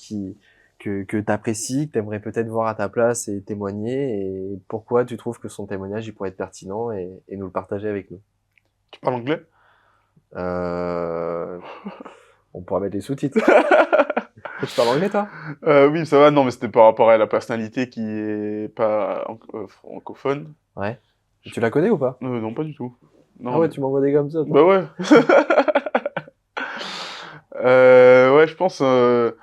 que tu apprécies, que tu aimerais peut-être voir à ta place et témoigner. Et pourquoi tu trouves que son témoignage il pourrait être pertinent et nous le partager avec nous. Tu parles anglais? Euh, on pourra mettre les sous-titres. Tu parles anglais, toi? Oui, ça va, non, mais c'était par rapport à la personnalité qui est pas francophone. Ouais. Je- Tu la connais ou pas? Non, pas du tout. Ah Non, ouais, mais... tu m'envoies des comme ça, toi. Bah ouais. Ouais, je pense un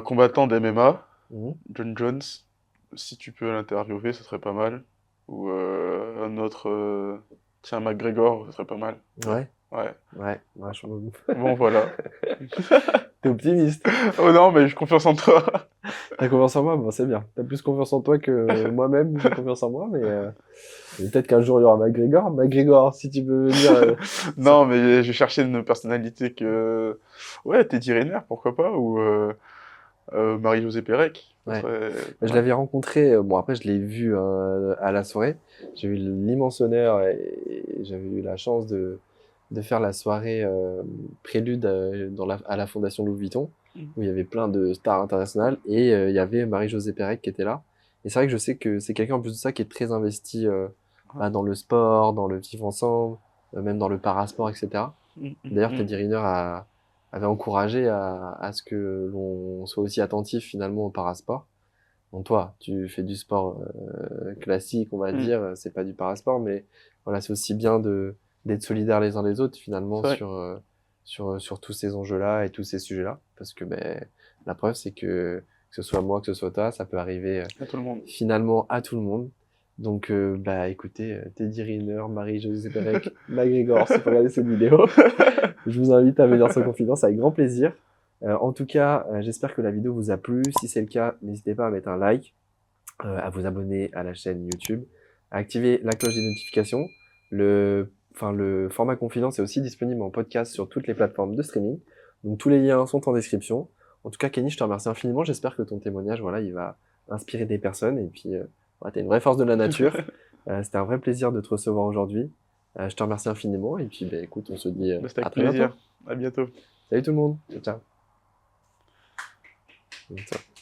combattant d'MMA, Mhm. John Jones. Si tu peux l'interviewer, ce serait pas mal. Ou un autre, tiens, McGregor, ce serait pas mal. Ouais, Ouais. ouais, Bon, voilà. T'es optimiste. Oh non, mais j'ai confiance en toi. T'as confiance en moi? Bon, c'est bien. T'as plus confiance en toi que moi-même, j'ai confiance en moi, mais peut-être qu'un jour il y aura McGregor. McGregor, si tu peux venir. Ça- Non, mais j'ai cherché une personnalité que... Ouais, Teddy Riner, pourquoi pas, ou Marie-Josée Pérec, ça Ouais. serait pas Je mal. l'avais rencontré, bon après je l'ai vu à la soirée. J'ai eu l'immense honneur et j'avais eu la chance de faire la soirée prélude à la Fondation Louis Vuitton, Mm. où il y avait plein de stars internationales et il y avait Marie-Josée Pérec qui était là. Et c'est vrai que je sais que c'est quelqu'un en plus de ça qui est très investi Ouais. bah, dans le sport, dans le vivre ensemble, même dans le parasport, etc. Mm, mm, D'ailleurs, mm. Teddy Riner avait encouragé à ce que l'on soit aussi attentif finalement au parasport. Bon, toi, tu fais du sport classique, on va Mm. dire, c'est pas du parasport, mais voilà, c'est aussi bien d'être solidaires les uns les autres finalement C'est vrai, sur tous ces enjeux-là et tous ces sujets-là, parce que ben la preuve c'est que ce soit moi, que ce soit toi, ça peut arriver à tout le monde. finalement à tout le monde. Donc bah écoutez, Teddy Riner, Marie-Josée Pérec, McGregor, si vous regardez cette vidéo, je vous invite à venir sur Confidence avec grand plaisir. En tout cas, j'espère que la vidéo vous a plu. Si c'est le cas, n'hésitez pas à mettre un like, à vous abonner à la chaîne YouTube, à activer la cloche des notifications. Le format Confidence est aussi disponible en podcast sur toutes les plateformes de streaming. Donc tous les liens sont en description. En tout cas, Kenny, je te remercie infiniment. J'espère que ton témoignage, voilà, il va inspirer des personnes. Et puis, voilà, t'es une vraie force de la nature. C'était un vrai plaisir de te recevoir aujourd'hui. Je te remercie infiniment. Et puis, ben, écoute, on se dit Bah, c'était à avec très bientôt. plaisir. À bientôt. Salut tout le monde. Ciao, ciao. Ciao.